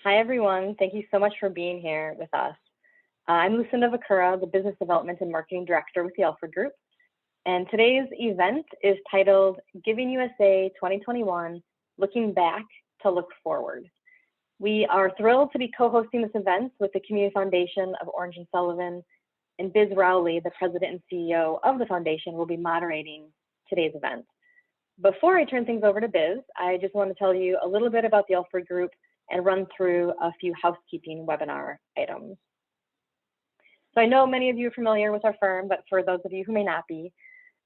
Hi, everyone. Thank you so much for being here with us. I'm Lucinda Vakura, the Business Development and Marketing Director with the Alford Group. And today's event is titled Giving USA 2021, Looking Back to Look Forward. We are thrilled to be co-hosting this event with the Community Foundation of Orange and Sullivan, and Biz Rowley, the President and CEO of the foundation, will be moderating today's event. Before I turn things over to Biz, I just want to tell you a little bit about the Alford Group and run through a few housekeeping webinar items. So I know many of you are familiar with our firm, but for those of you who may not be,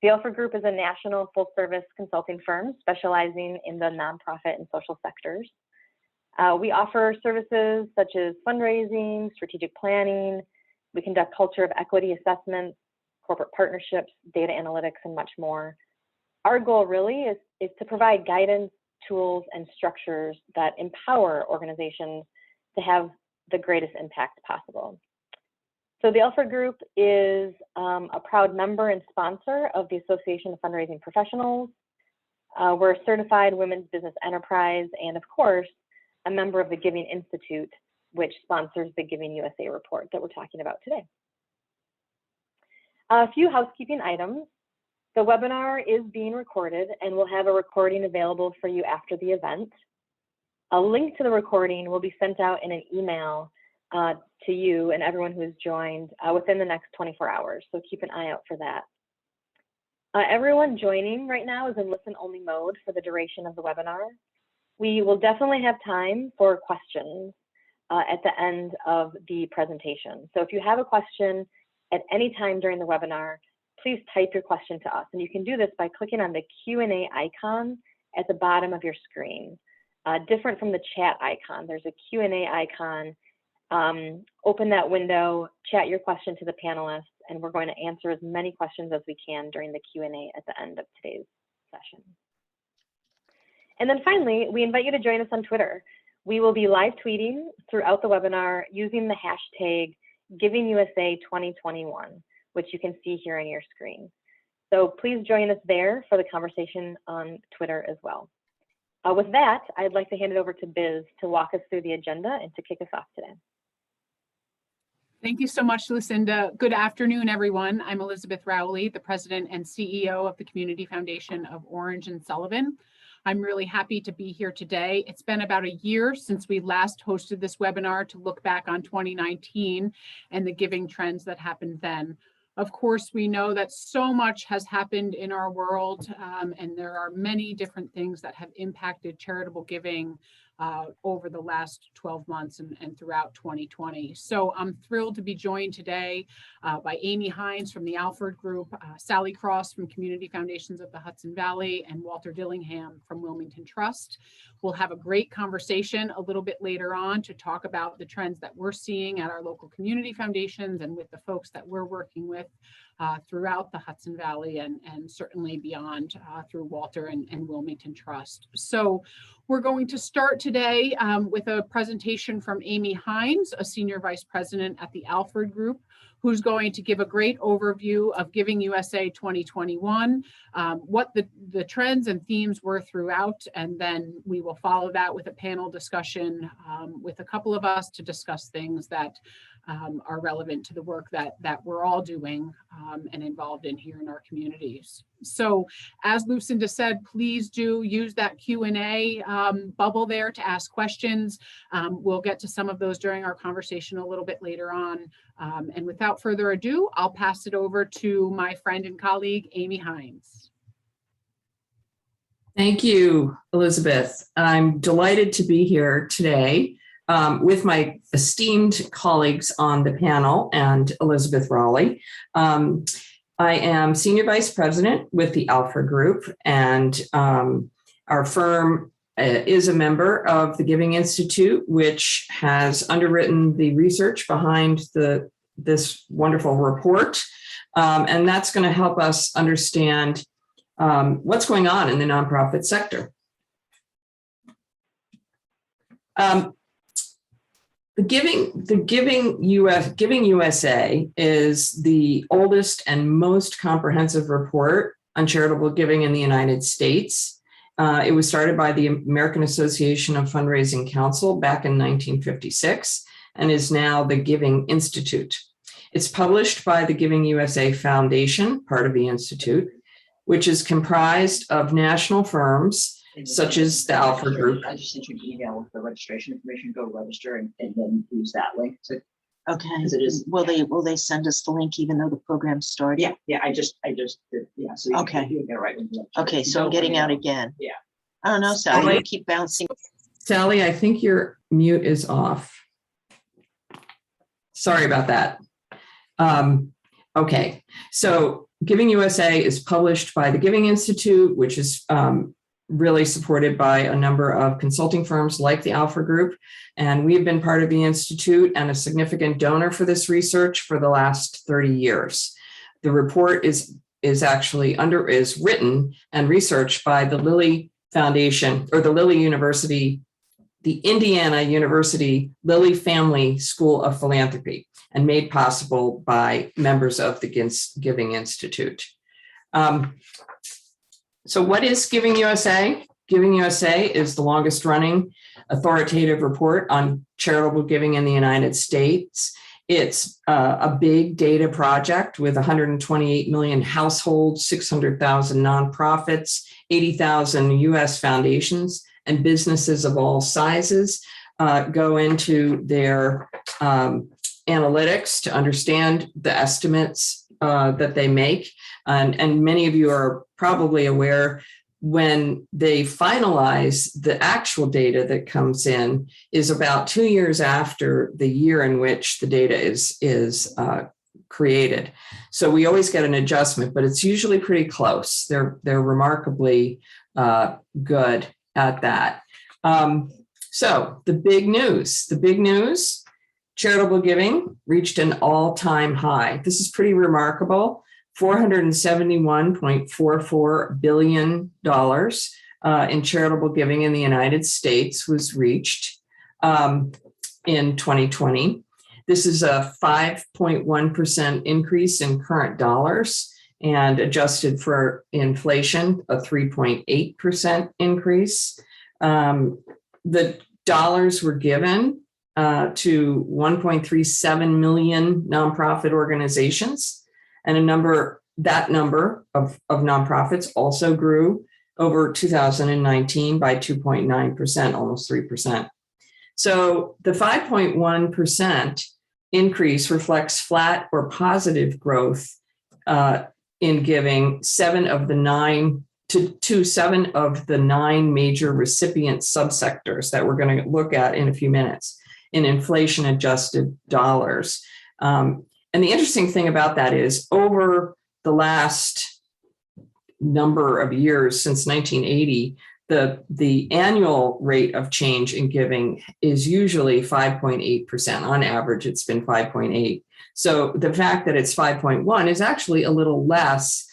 the Alford Group is a national full-service consulting firm specializing in the nonprofit and social sectors. We offer services such as fundraising, strategic planning. We conduct culture of equity assessments, corporate partnerships, data analytics, and much more. Our goal really is to provide guidance, tools, and structures that empower organizations to have the greatest impact possible. So the Alford Group is a proud member and sponsor of the Association of Fundraising Professionals. We're a certified women's business enterprise, and of course, a member of the Giving Institute, which sponsors the Giving USA report that we're talking about today. A few housekeeping items. The webinar is being recorded and we'll have a recording available for you after the event. A link to the recording will be sent out in an email to you and everyone who has joined within the next 24 hours, so keep an eye out for that. Everyone joining right now is in listen-only mode for the duration of the webinar. We will definitely have time for questions at the end of the presentation. So if you have a question at any time during the webinar, please type your question to us. And you can do this by clicking on the Q&A icon at the bottom of your screen. Different from the chat icon, there's a Q&A icon. Open that window, chat your question to the panelists, and we're going to answer as many questions as we can during the Q&A at the end of today's session. And then finally, we invite you to join us on Twitter. We will be live tweeting throughout the webinar using the hashtag GivingUSA2021. which you can see here on your screen. So please join us there for the conversation on Twitter as well. With that, I'd like to hand it over to Biz to walk us through the agenda and to kick us off today. Thank you so much, Lucinda. Good afternoon, everyone. I'm Elizabeth Rowley, the President and CEO of the Community Foundation of Orange and Sullivan. I'm really happy to be here today. It's been about a year since we last hosted this webinar to look back on 2019 and the giving trends that happened then. Of course, we know that so much has happened in our world, and there are many different things that have impacted charitable giving over the last 12 months and throughout 2020. So I'm thrilled to be joined today by Amy Hines from the Alford Group, Sally Cross from Community Foundations of the Hudson Valley, and Walter Dillingham from Wilmington Trust. We'll have a great conversation a little bit later on to talk about the trends that we're seeing at our local community foundations and with the folks that we're working with throughout the Hudson Valley and certainly beyond through Walter and Wilmington Trust. So we're going to start today with a presentation from Amy Hines, a Senior Vice President at the Alford Group, who's going to give a great overview of Giving USA 2021, what the trends and themes were throughout, and then we will follow that with a panel discussion with a couple of us to discuss things that are relevant to the work that we're all doing and involved in here in our communities. So as Lucinda said, please do use that Q&A bubble there to ask questions. We'll get to some of those during our conversation a little bit later on. And without further ado, I'll pass it over to my friend and colleague, Amy Hines. Thank you, Elizabeth. I'm delighted to be here today with my esteemed colleagues on the panel and Elizabeth Rowley. I am Senior Vice President with the Alford Group, and our firm is a member of the Giving Institute, which has underwritten the research behind this wonderful report. And that's going to help us understand what's going on in the nonprofit sector. Giving USA is the oldest and most comprehensive report on charitable giving in the United States. It was started by the American Association of Fundraising Council back in 1956 and is now the Giving Institute. It's published by the Giving USA Foundation, part of the Institute, which is comprised of national firms such as the Alford Group. I just sent you an email with the registration information. Go register and then use that link to. Okay. It is. Will they send us the link even though the program's started? Yeah. I just did. Yeah. So Okay. you can get right into it. Okay. So I'm getting out again. Yeah. I don't know, Sally. You keep bouncing. Sally, I think your mute is off. Sorry about that. Okay. So Giving USA is published by the Giving Institute, which is really supported by a number of consulting firms like the Alford Group. And we have been part of the Institute and a significant donor for this research for the last 30 years. The report is written and researched by the Lilly Foundation, or the Lilly University, the Indiana University Lilly Family School of Philanthropy, and made possible by members of the Giving Institute. So what is Giving USA? Giving USA is the longest running authoritative report on charitable giving in the United States. It's a big data project with 128 million households, 600,000 nonprofits, 80,000 US foundations, and businesses of all sizes go into their analytics to understand the estimates that they make. And many of you are probably aware when they finalize the actual data that comes in is about 2 years after the year in which the data is created. So we always get an adjustment, but it's usually pretty close. They're remarkably good at that. So the big news, charitable giving reached an all-time high. This is pretty remarkable. $471.44 billion in charitable giving in the United States was reached in 2020. This is a 5.1% increase in current dollars, and adjusted for inflation, a 3.8% increase. The dollars were given to 1.37 million nonprofit organizations. And that number of nonprofits also grew over 2019 by 2.9%, almost 3%. So the 5.1% increase reflects flat or positive growth in giving to seven of the nine major recipient subsectors that we're going to look at in a few minutes in inflation adjusted dollars. And the interesting thing about that is over the last number of years since 1980, the annual rate of change in giving is usually 5.8%. On average, it's been 5.8. So the fact that it's 5.1 is actually a little less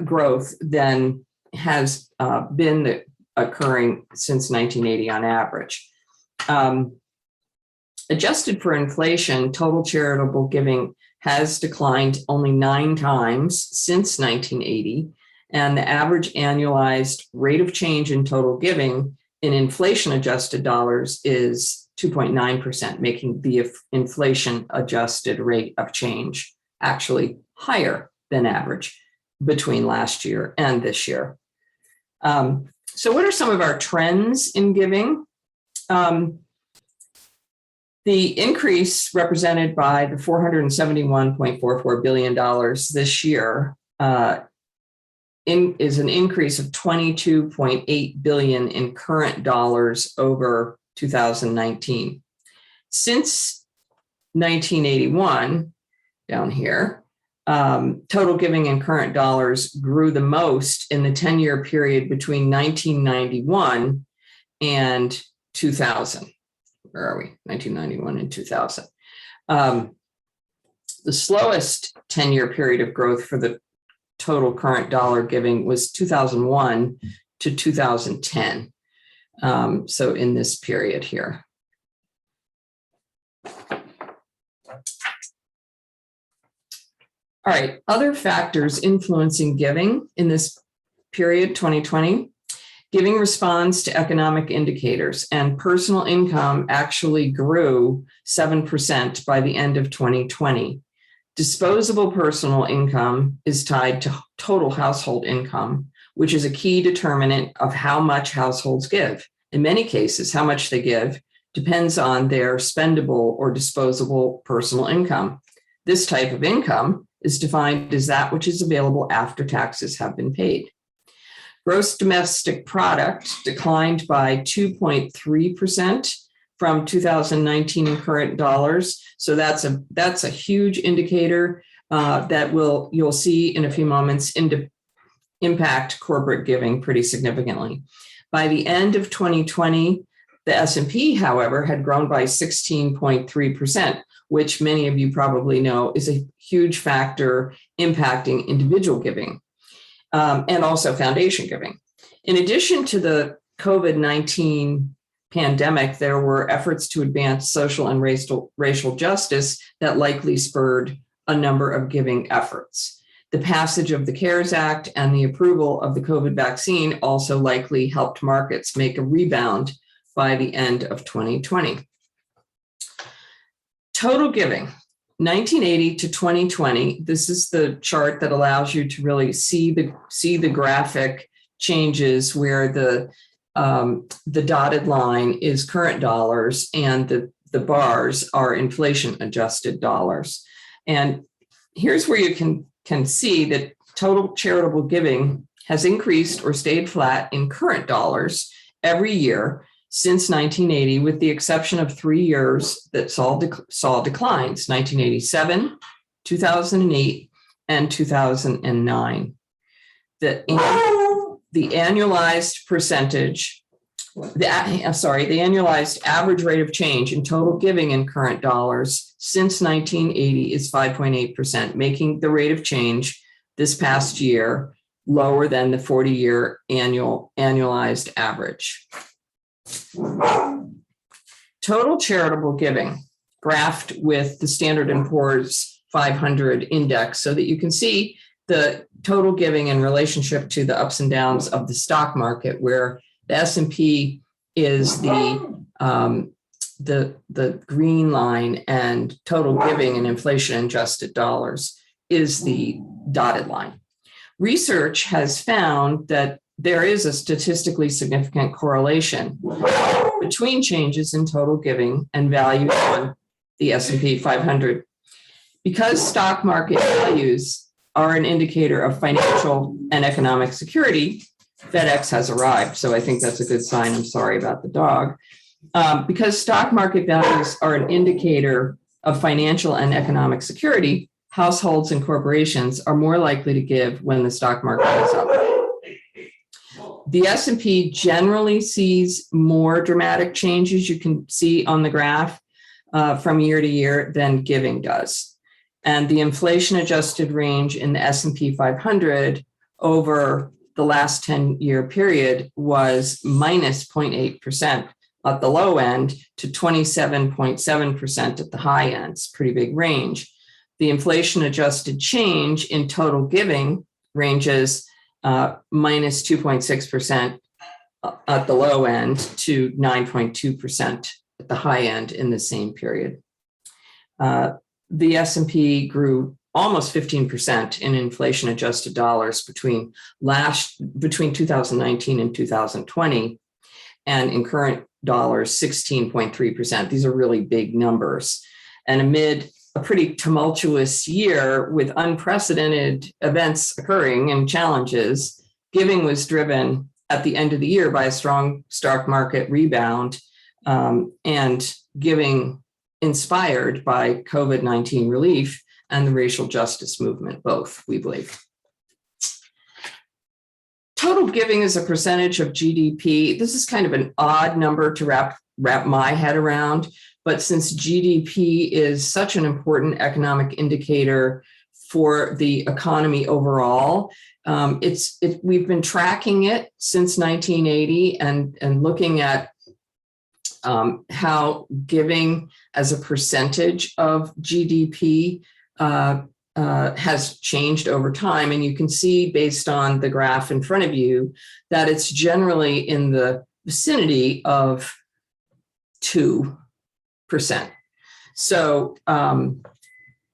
growth than has been occurring since 1980 on average. Adjusted for inflation, total charitable giving has declined only 9 times since 1980, and the average annualized rate of change in total giving in inflation-adjusted dollars is 2.9%, making the inflation-adjusted rate of change actually higher than average between last year and this year. So what are some of our trends in giving? The increase represented by the $471.44 billion this year is an increase of $22.8 billion in current dollars over 2019. Since 1981, down here, total giving in current dollars grew the most in the 10-year period between 1991 and 2000. Where are we? 1991 and 2000. The slowest 10-year period of growth for the total current dollar giving was 2001 to 2010. So in this period here. All right, other factors influencing giving in this period, 2020. Giving responds to economic indicators, and personal income actually grew 7% by the end of 2020. Disposable personal income is tied to total household income, which is a key determinant of how much households give. In many cases, how much they give depends on their spendable or disposable personal income. This type of income is defined as that which is available after taxes have been paid. Gross domestic product declined by 2.3% from 2019 in current dollars. So that's a huge indicator that you'll see in a few moments impact corporate giving pretty significantly. By the end of 2020, the S&P, however, had grown by 16.3%, which many of you probably know is a huge factor impacting individual giving. And also foundation giving. In addition to the COVID-19 pandemic, there were efforts to advance social and racial justice that likely spurred a number of giving efforts. The passage of the CARES Act and the approval of the COVID vaccine also likely helped markets make a rebound by the end of 2020. Total giving. 1980 to 2020, this is the chart that allows you to really see the graphic changes where the dotted line is current dollars and the bars are inflation adjusted dollars. And here's where you can see that total charitable giving has increased or stayed flat in current dollars every year since 1980, with the exception of 3 years that saw declines, 1987, 2008, and 2009. The annualized percentage, the annualized average rate of change in total giving in current dollars since 1980 is 5.8%, making the rate of change this past year lower than the 40-year annualized average. Total charitable giving, graphed with the Standard & Poor's 500 index so that you can see the total giving in relationship to the ups and downs of the stock market, where the S&P is the green line and total giving in inflation adjusted dollars is the dotted line. Research has found that there is a statistically significant correlation between changes in total giving and value on the S&P 500. Because stock market values are an indicator of financial and economic security, FedEx has arrived. So I think that's a good sign. I'm sorry about the dog. Because stock market values are an indicator of financial and economic security, households and corporations are more likely to give when the stock market is up. The S&P generally sees more dramatic changes, you can see on the graph, from year to year than giving does. And the inflation adjusted range in the S&P 500 over the last 10-year period was minus 0.8% at the low end to 27.7% at the high end. It's a pretty big range. The inflation adjusted change in total giving ranges minus 2.6% at the low end to 9.2% at the high end in the same period. The S&P grew almost 15% in inflation adjusted dollars between 2019 and 2020, and in current dollars, 16.3%. These are really big numbers. And amid a pretty tumultuous year with unprecedented events occurring and challenges, giving was driven at the end of the year by a strong stock market rebound, and giving inspired by COVID-19 relief and the racial justice movement, both, we believe. Total giving is a percentage of GDP. This is kind of an odd number to wrap my head around. But since GDP is such an important economic indicator for the economy overall, we've been tracking it since 1980 and looking at how giving as a percentage of GDP has changed over time. And you can see based on the graph in front of you that it's generally in the vicinity of 2%. So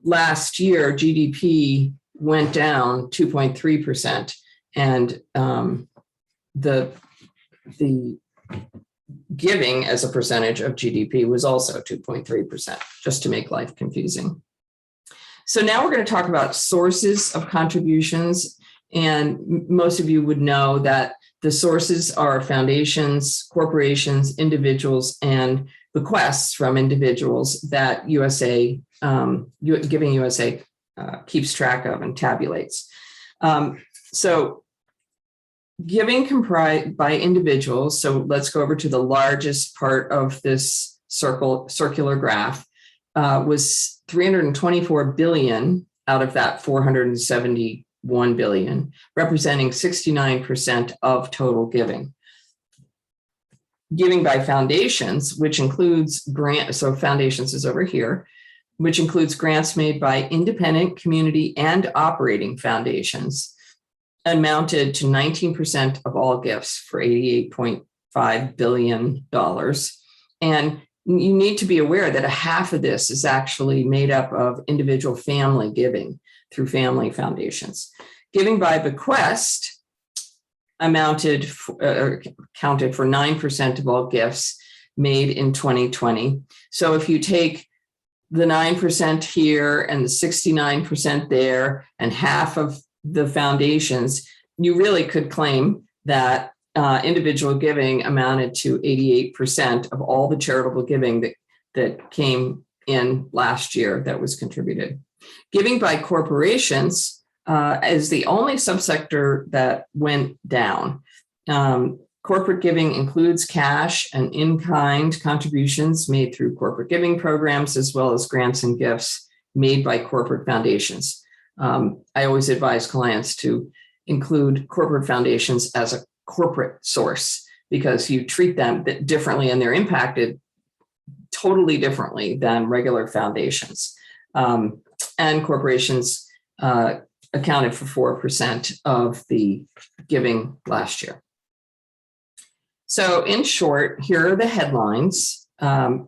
last year, GDP went down 2.3%, and the giving as a percentage of GDP was also 2.3%, just to make life confusing. So now we're going to talk about sources of contributions. And most of you would know that the sources are foundations, corporations, individuals, and bequests from individuals that Giving USA keeps track of and tabulates. So giving comprised by individuals, so let's go over to the largest part of this circular graph, was 324 billion out of that 471 billion, representing 69% of total giving. Giving by foundations, which includes so foundations is over here, which includes grants made by independent, community, and operating foundations, amounted to 19% of all gifts for $88.5 billion. And you need to be aware that a half of this is actually made up of individual family giving through family foundations. Giving by bequest accounted for 9% of all gifts made in 2020. So if you take the 9% here and the 69% there and half of the foundations, you really could claim that individual giving amounted to 88% of all the charitable giving that came in last year that was contributed. Giving by corporations is the only subsector that went down. Corporate giving includes cash and in-kind contributions made through corporate giving programs, as well as grants and gifts made by corporate foundations. I always advise clients to include corporate foundations as a corporate source because you treat them differently and they're impacted totally differently than regular foundations. And corporations accounted for 4% of the giving last year. So in short, here are the headlines. There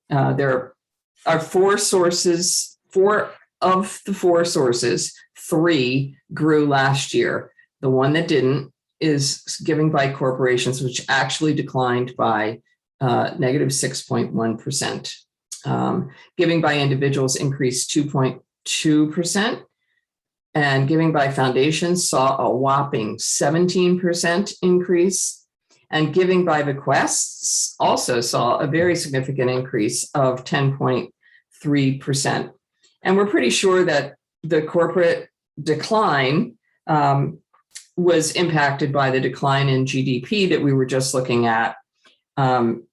are four sources, four of the four sources, three grew last year. The one that didn't is giving by corporations, which actually declined by negative 6.1%. Giving by individuals increased 2.2%. And giving by foundations saw a whopping 17% increase. And giving by bequests also saw a very significant increase of 10.3%. And we're pretty sure that the corporate decline was impacted by the decline in GDP that we were just looking at. And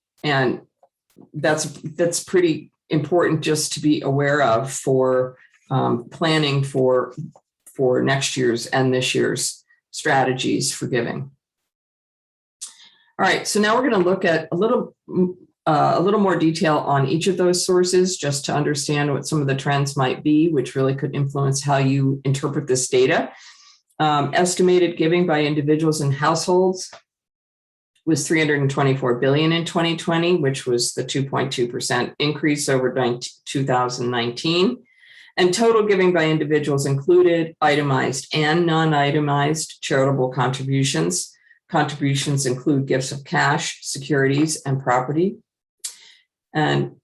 that's pretty important just to be aware of for planning for next year's and this year's strategies for giving. All right, so now we're going to look at a little more detail on each of those sources just to understand what some of the trends might be, which really could influence how you interpret this data. Estimated giving by individuals and households was $324 billion in 2020, which was the 2.2% increase over 2019. And total giving by individuals included itemized and non-itemized charitable contributions. Contributions include gifts of cash, securities, and property. And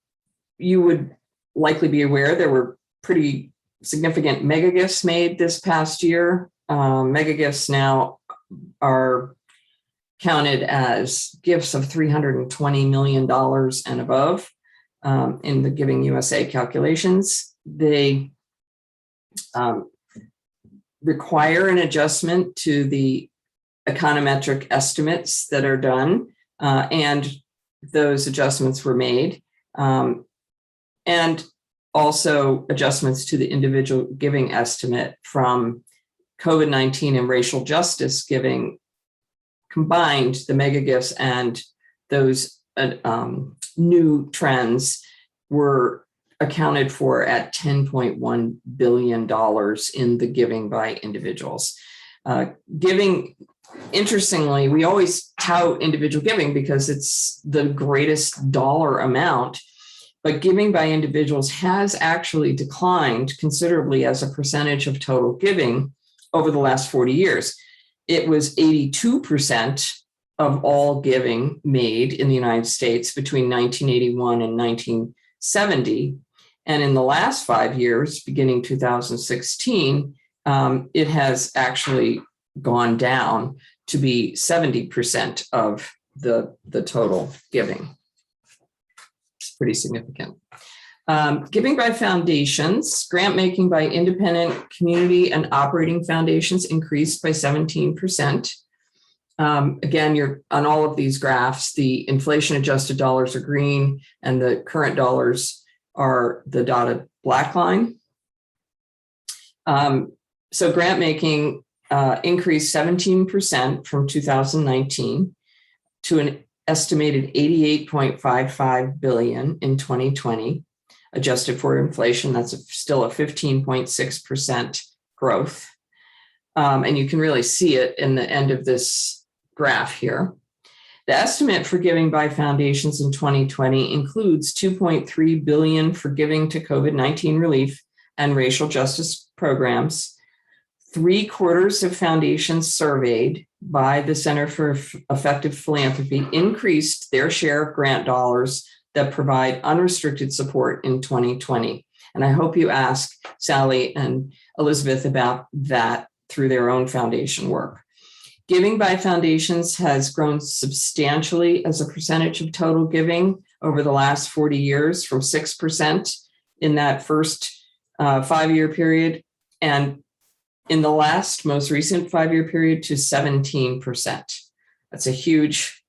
you would likely be aware there were pretty significant mega gifts made this past year. Mega gifts now are counted as gifts of $320 million and above in the Giving USA calculations. They require an adjustment to the econometric estimates that are done, and those adjustments were made, and also adjustments to the individual giving estimate from COVID-19 and racial justice giving combined. The mega gifts and those new trends were accounted for at $10.1 billion in the giving by individuals. Giving, interestingly, we always tout individual giving because it's the greatest dollar amount, but giving by individuals has actually declined considerably as a percentage of total giving over the last 40 years. It was 82% of all giving made in the United States between 1981 and 1970. And in the last 5 years, beginning 2016, it has actually gone down to be 70% of the total giving. It's pretty significant. Giving by foundations, grant making by independent, community, and operating foundations increased by 17%. Again, you're on all of these graphs, the inflation adjusted dollars are green and the current dollars are the dotted black line. So grant making increased 17% from 2019 to an estimated $88.55 billion in 2020, adjusted for inflation. That's still a 15.6% growth. And you can really see it in the end of this graph here. The estimate for giving by foundations in 2020 includes $2.3 billion for giving to COVID-19 relief and racial justice programs. 3/4 of foundations surveyed by the Center for Effective Philanthropy increased their share of grant dollars that provide unrestricted support in 2020. And I hope you ask Sally and Elizabeth about that through their own foundation work. Giving by foundations has grown substantially as a percentage of total giving over the last 40 years, from 6% in that first 5-year period, and in the last most recent 5-year period to 17%. That's a huge,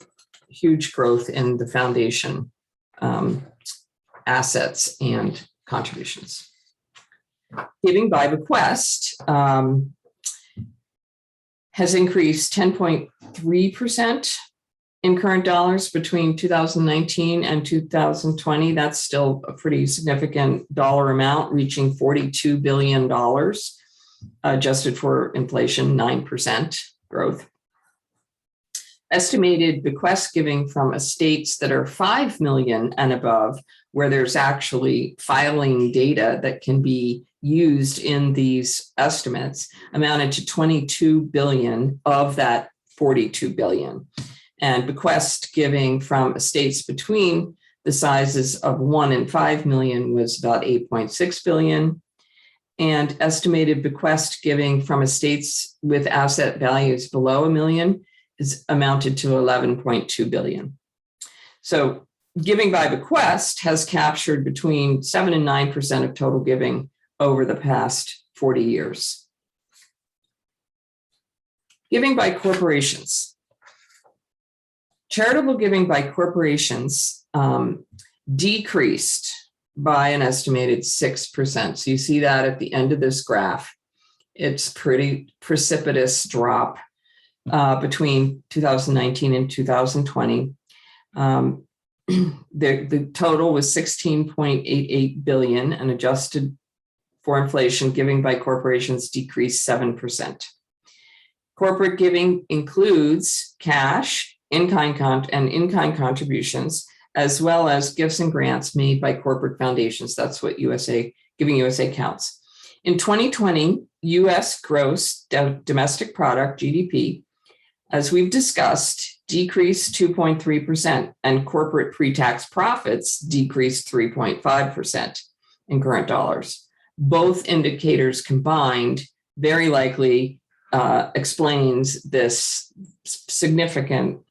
huge growth in the foundation assets and contributions. Giving by bequest has increased 10.3% in current dollars between 2019 and 2020. That's still a pretty significant dollar amount, reaching $42 billion, adjusted for inflation, 9% growth. Estimated bequest giving from estates that are 5 million and above, where there's actually filing data that can be used in these estimates, amounted to 22 billion of that 42 billion. And bequest giving from estates between the sizes of 1 and 5 million was about 8.6 billion. And estimated bequest giving from estates with asset values below $1 million is amounted to 11.2 billion. So giving by bequest has captured between 7 and 9% of total giving over the past 40 years. Giving by corporations. Charitable giving by corporations decreased by an estimated 6%. So you see that at the end of this graph. It's pretty precipitous drop between 2019 and 2020. The total was $16.88 billion, and adjusted for inflation, giving by corporations decreased 7%. Corporate giving includes cash, in-kind contributions, as well as gifts and grants made by corporate foundations. That's what Giving USA counts. In 2020, U.S. gross domestic product, GDP, as we've discussed, decreased 2.3%, and corporate pre-tax profits decreased 3.5% in current dollars. Both indicators combined very likely explains this significant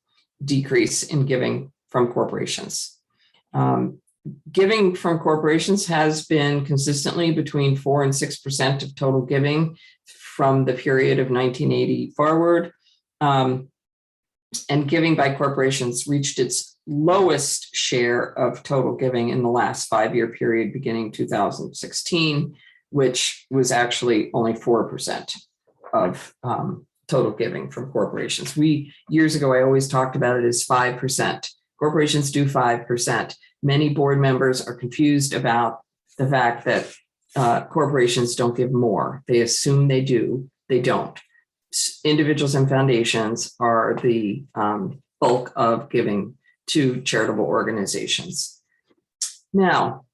decrease in giving from corporations. Giving from corporations has been consistently between 4 and 6% of total giving from the period of 1980 forward. And giving by corporations reached its lowest share of total giving in the last 5-year period, beginning 2016, which was actually only 4% of total giving from corporations. Years ago, I always talked about it as 5%. Corporations do 5%. Many board members are confused about the fact that corporations don't give more. They assume they do, they don't. Individuals and foundations are the bulk of giving to charitable organizations. Now,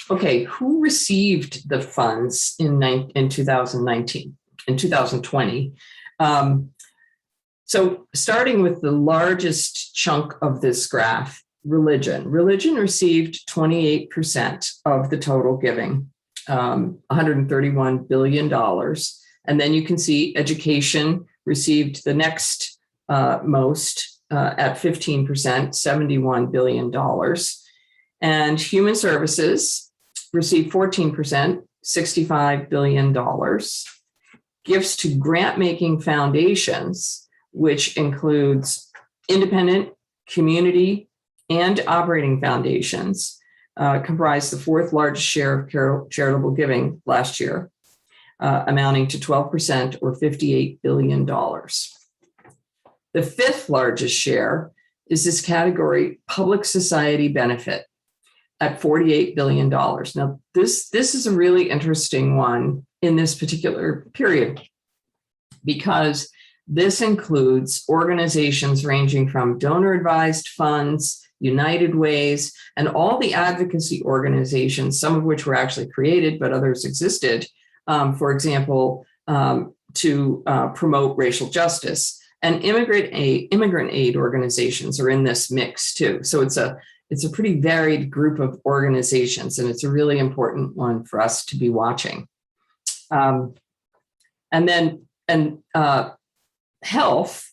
okay, who received the funds in 2019, in 2020? So starting with the largest chunk of this graph, religion. Religion received 28% of the total giving, $131 billion. And then you can see education received the next most at 15%, $71 billion. And human services received 14%, $65 billion. Gifts to grant-making foundations, which includes independent, community, and operating foundations, comprised the fourth largest share of charitable giving last year, amounting to 12% or $58 billion. The fifth largest share is this category, public society benefit, at $48 billion. Now, this is a really interesting one in this particular period, because this includes organizations ranging from donor-advised funds, United Ways, and all the advocacy organizations, some of which were actually created, but others existed, for example, to promote racial justice. And immigrant aid organizations are in this mix too. So it's a pretty varied group of organizations, and it's a really important one for us to be watching. And health,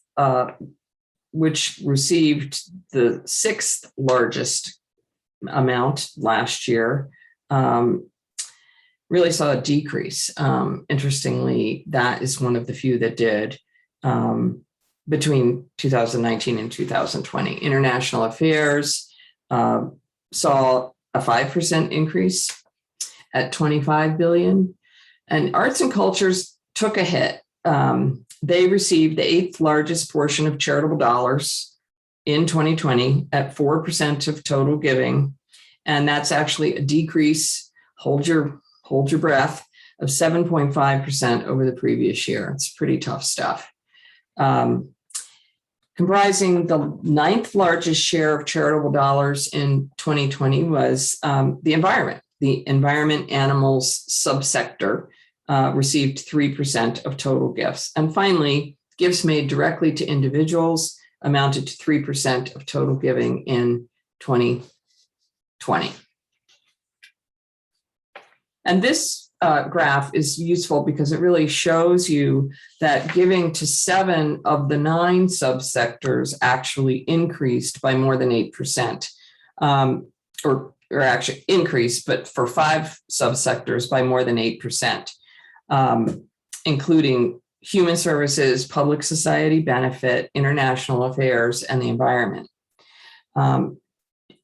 which received the sixth largest amount last year, really saw a decrease. Interestingly, that is one of the few that did between 2019 and 2020. International affairs saw a 5% increase at $25 billion. And arts and cultures took a hit. They received the eighth largest portion of charitable dollars in 2020 at 4% of total giving. And that's actually a decrease, hold your breath, of 7.5% over the previous year. It's pretty tough stuff. Comprising the ninth largest share of charitable dollars in 2020 was the environment. The environment animals subsector received 3% of total gifts. And finally, gifts made directly to individuals amounted to 3% of total giving in 2020. And this graph is useful because it really shows you that giving to 7 of the 9 subsectors actually increased by more than 8%, or actually increased, but for 5 subsectors by more than 8%, including human services, public society benefit, international affairs, and the environment.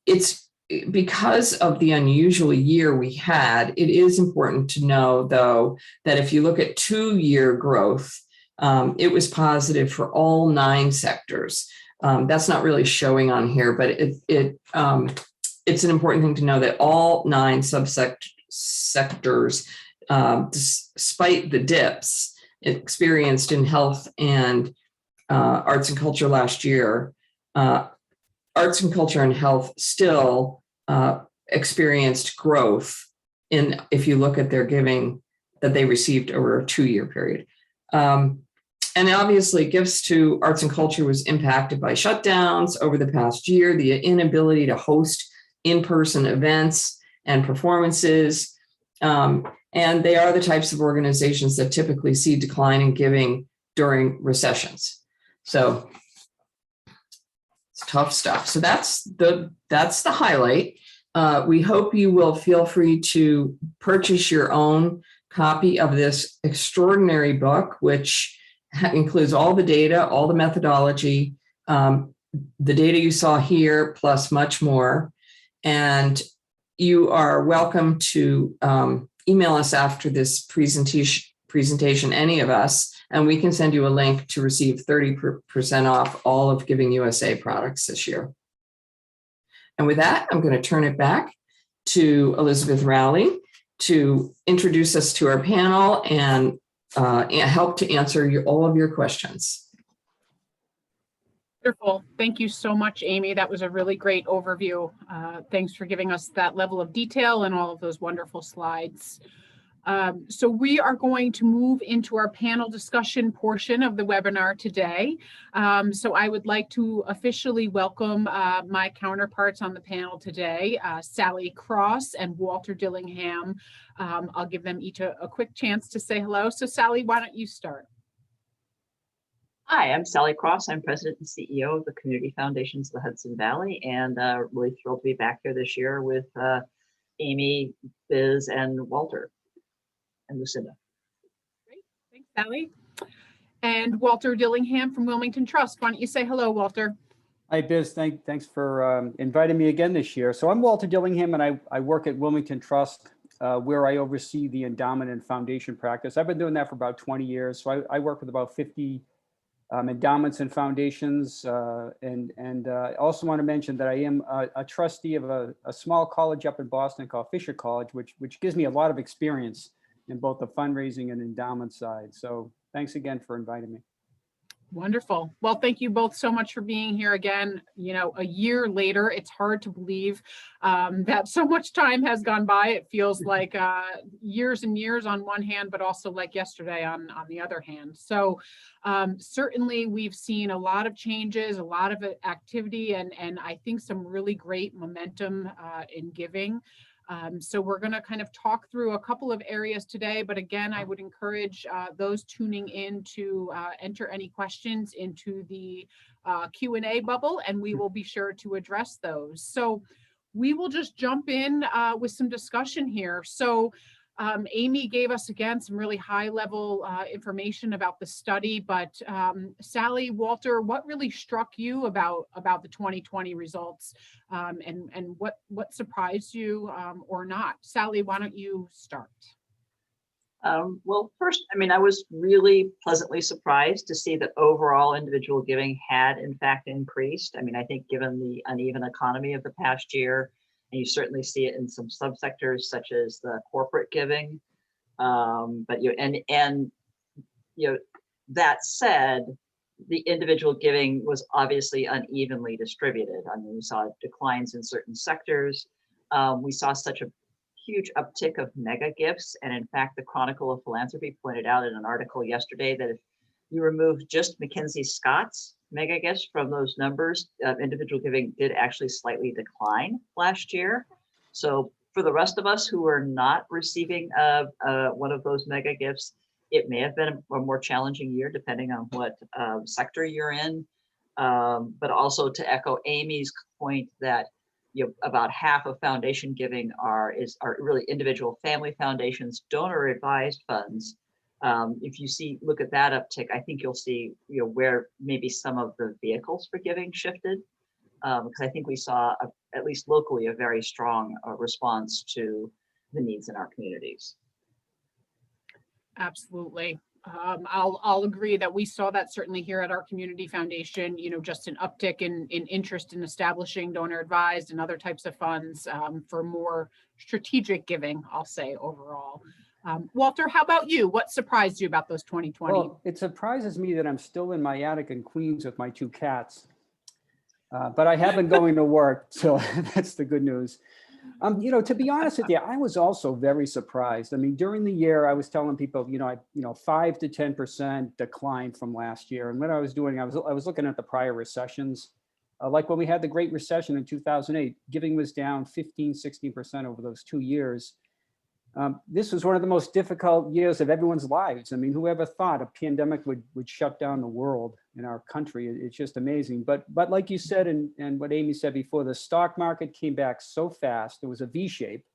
It's because of the unusual year we had, it is important to know, though, that if you look at 2-year growth, it was positive for all 9 sectors. That's not really showing on here, but it's an important thing to know that all 9 sectors, despite the dips experienced in health and arts and culture last year, arts and culture and health still experienced growth if you look at their giving that they received over a 2-year period. And obviously gifts to arts and culture was impacted by shutdowns over the past year, the inability to host in-person events and performances. And they are the types of organizations that typically see decline in giving during recessions. So it's tough stuff. So that's the highlight. We hope you will feel free to purchase your own copy of this extraordinary book, which includes all the data, all the methodology, the data you saw here, plus much more. And you are welcome to email us after this presentation, any of us, and we can send you a link to receive 30% off all of Giving USA products this year. And with that, I'm going to turn it back to Elizabeth Rowley, to introduce us to our panel and help to answer all of your questions. Wonderful. Thank you so much, Amy. That was a really great overview. Thanks for giving us that level of detail and all of those wonderful slides. So we are going to move into our panel discussion portion of the webinar today. So I would like to officially welcome my counterparts on the panel today, Sally Cross and Walter Dillingham. I'll give them each a quick chance to say hello. So Sally, why don't you start? Hi, I'm Sally Cross. I'm President and CEO of the Community Foundations of the Hudson Valley, and really thrilled to be back here this year with Amy, Biz, and Walter, and Lucinda. Great, thanks, Sally. And Walter Dillingham from Wilmington Trust. Why don't you say hello, Walter? Hi, Biz. Thanks for inviting me again this year. So I'm Walter Dillingham, and I work at Wilmington Trust, where I oversee the endowment and foundation practice. I've been doing that for about 20 years. So I work with about 50 endowments and foundations, and I also want to mention that I am a trustee of a small college up in Boston called Fisher College, which gives me a lot of experience in both the fundraising and endowment side. So thanks again for inviting me. Wonderful. Well, thank you both so much for being here again. You know, a year later, it's hard to believe that so much time has gone by. It feels like years and years on one hand, but also like yesterday on the other hand. So certainly we've seen a lot of changes, a lot of activity, and I think some really great momentum in giving. So we're going to kind of talk through a couple of areas today, but again, I would encourage those tuning in to enter any questions into the Q&A bubble, and we will be sure to address those. So we will just jump in with some discussion here. So Amy gave us again some really high level information about the study, but Sally, Walter, what really struck you about the 2020 results, and what surprised you or not? Sally, why don't you start? Well, first, I mean, I was really pleasantly surprised to see that overall individual giving had in fact increased. I mean, I think given the uneven economy of the past year, and you certainly see it in some subsectors such as the corporate giving. But that said, the individual giving was obviously unevenly distributed. I mean, we saw declines in certain sectors. We saw such a huge uptick of mega gifts. And in fact, the Chronicle of Philanthropy pointed out in an article yesterday that if you remove just Mckenzie Scott's mega gifts from those numbers, individual giving did actually slightly decline last year. So for the rest of us who are not receiving one of those mega gifts, it may have been a more challenging year depending on what sector you're in. But also to echo Amy's point that about half of foundation giving are really individual family foundations, donor advised funds. If you look at that uptick, I think you'll see where maybe some of the vehicles for giving shifted, because I think we saw at least locally a very strong response to the needs in our communities. Absolutely. I'll agree that we saw that certainly here at our community foundation, just an uptick in interest in establishing donor advised and other types of funds for more strategic giving, I'll say overall. Walter, how about you? What surprised you about those 2020? Well, it surprises me that I'm still in my attic in Queens with my 2 cats, but I have been going to work, so that's the good news. To be honest with you, I was also very surprised. I mean, during the year, I was telling people, 5 to 10% decline from last year. And what I was doing, I was looking at the prior recessions. Like when we had the Great Recession in 2008, giving was down 15, 16% over those 2 years. This was one of the most difficult years of everyone's lives. I mean, whoever thought a pandemic would shut down the world in our country? It's just amazing. But like you said, and what Amy said before, the stock market came back so fast. It was a V shape.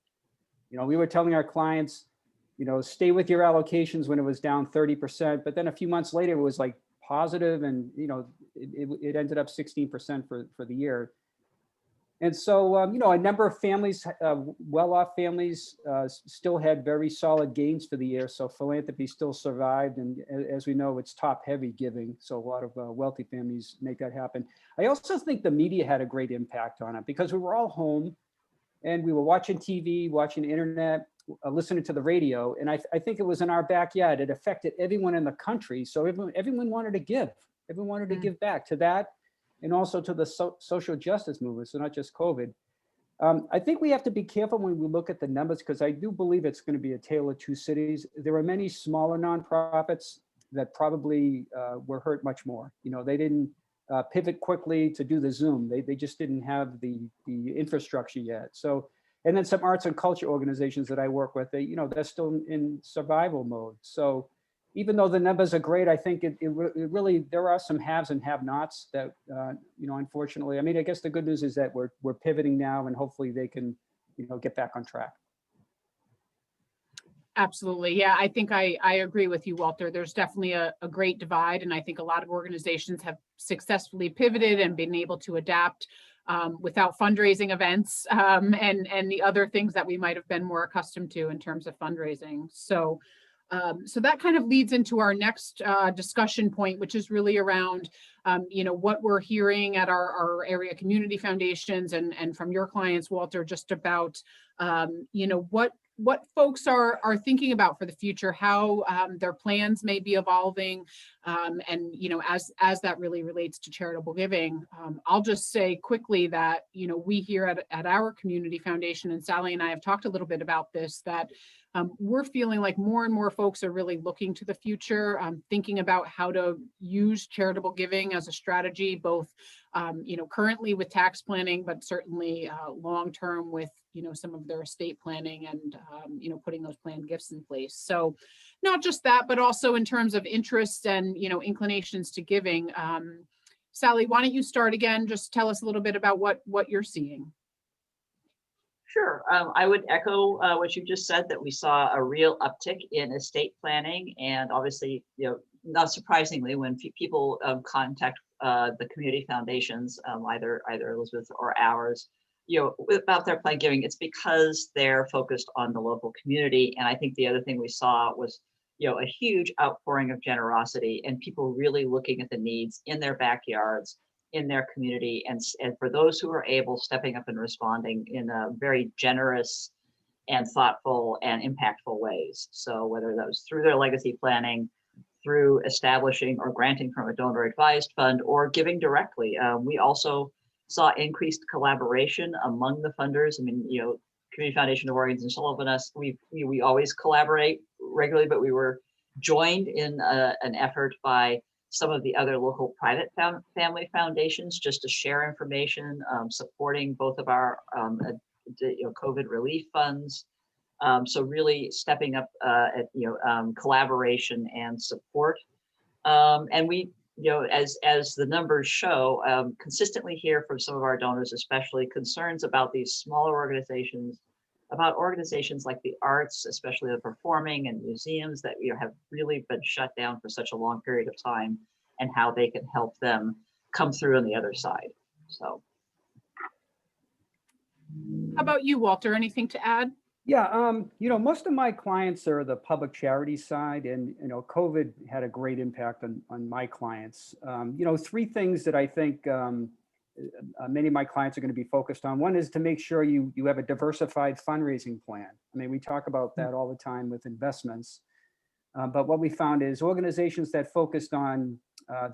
We were telling our clients, stay with your allocations when it was down 30%. But then a few months later, it was like positive, and it ended up 16% for the year. And so, a number of families, well-off families, still had very solid gains for the year. So philanthropy still survived. And as we know, it's top-heavy giving. So a lot of wealthy families make that happen. I also think the media had a great impact on it because we were all home and we were watching TV, watching the internet. listening to the radio, and I think it was in our backyard. It affected everyone in the country. So everyone wanted to give. Everyone wanted to give back to that, and also to the social justice movement. So not just COVID. I think we have to be careful when we look at the numbers, because I do believe it's going to be a tale of two cities. There are many smaller nonprofits that probably were hurt much more. You know, they didn't pivot quickly to do the Zoom. They just didn't have the infrastructure yet. So, and then some arts and culture organizations that I work with, they're still in survival mode. So even though the numbers are great, I think it really, there are some haves and have-nots that, unfortunately, I mean, I guess the good news is that we're pivoting now, and hopefully they can, get back on track. Absolutely. Yeah, I think I agree with you, Walter. There's definitely a great divide. And I think a lot of organizations have successfully pivoted and been able to adapt without fundraising events and the other things that we might have been more accustomed to in terms of fundraising. So that kind of leads into our next discussion point, which is really around, what we're hearing at our area community foundations and from your clients, Walter, just about, what folks are thinking about for the future, how their plans may be evolving, and as that really relates to charitable giving. I'll just say quickly that we here at our community foundation, and Sally and I have talked a little bit about this, that we're feeling like more and more folks are really looking to the future, thinking about how to use charitable giving as a strategy, both currently with tax planning, but certainly long-term with some of their estate planning and putting those planned gifts in place. So not just that, but also in terms of interests and inclinations to giving. Sally, why don't you start again? Just tell us a little bit about what you're seeing. Sure. I would echo what you just said, that we saw a real uptick in estate planning, and obviously, not surprisingly, when people contact the community foundations, either Elizabeth or ours, about their planned giving, it's because they're focused on the local community. And I think the other thing we saw was, a huge outpouring of generosity and people really looking at the needs in their backyards, in their community, and for those who are able, stepping up and responding in a very generous and thoughtful and impactful ways. So whether that was through their legacy planning, through establishing or granting from a donor advised fund, or giving directly. We also saw increased collaboration among the funders. I mean, Community Foundation of Oregon and Sullivan, we always collaborate regularly, but we were joined in an effort by some of the other local private family foundations just to share information, supporting both of our COVID relief funds. So really stepping up at collaboration and support. And we, as the numbers show, consistently hear from some of our donors, especially concerns about these smaller organizations, about organizations like the arts, especially the performing and museums that have really been shut down for such a long period of time, and how they can help them come through on the other side. So. How about you, Walter? Anything to add? Yeah, most of my clients are the public charity side, and COVID had a great impact on my clients. Three things that I think many of my clients are going to be focused on. One is to make sure you have a diversified fundraising plan. I mean, we talk about that all the time with investments, but what we found is organizations that focused on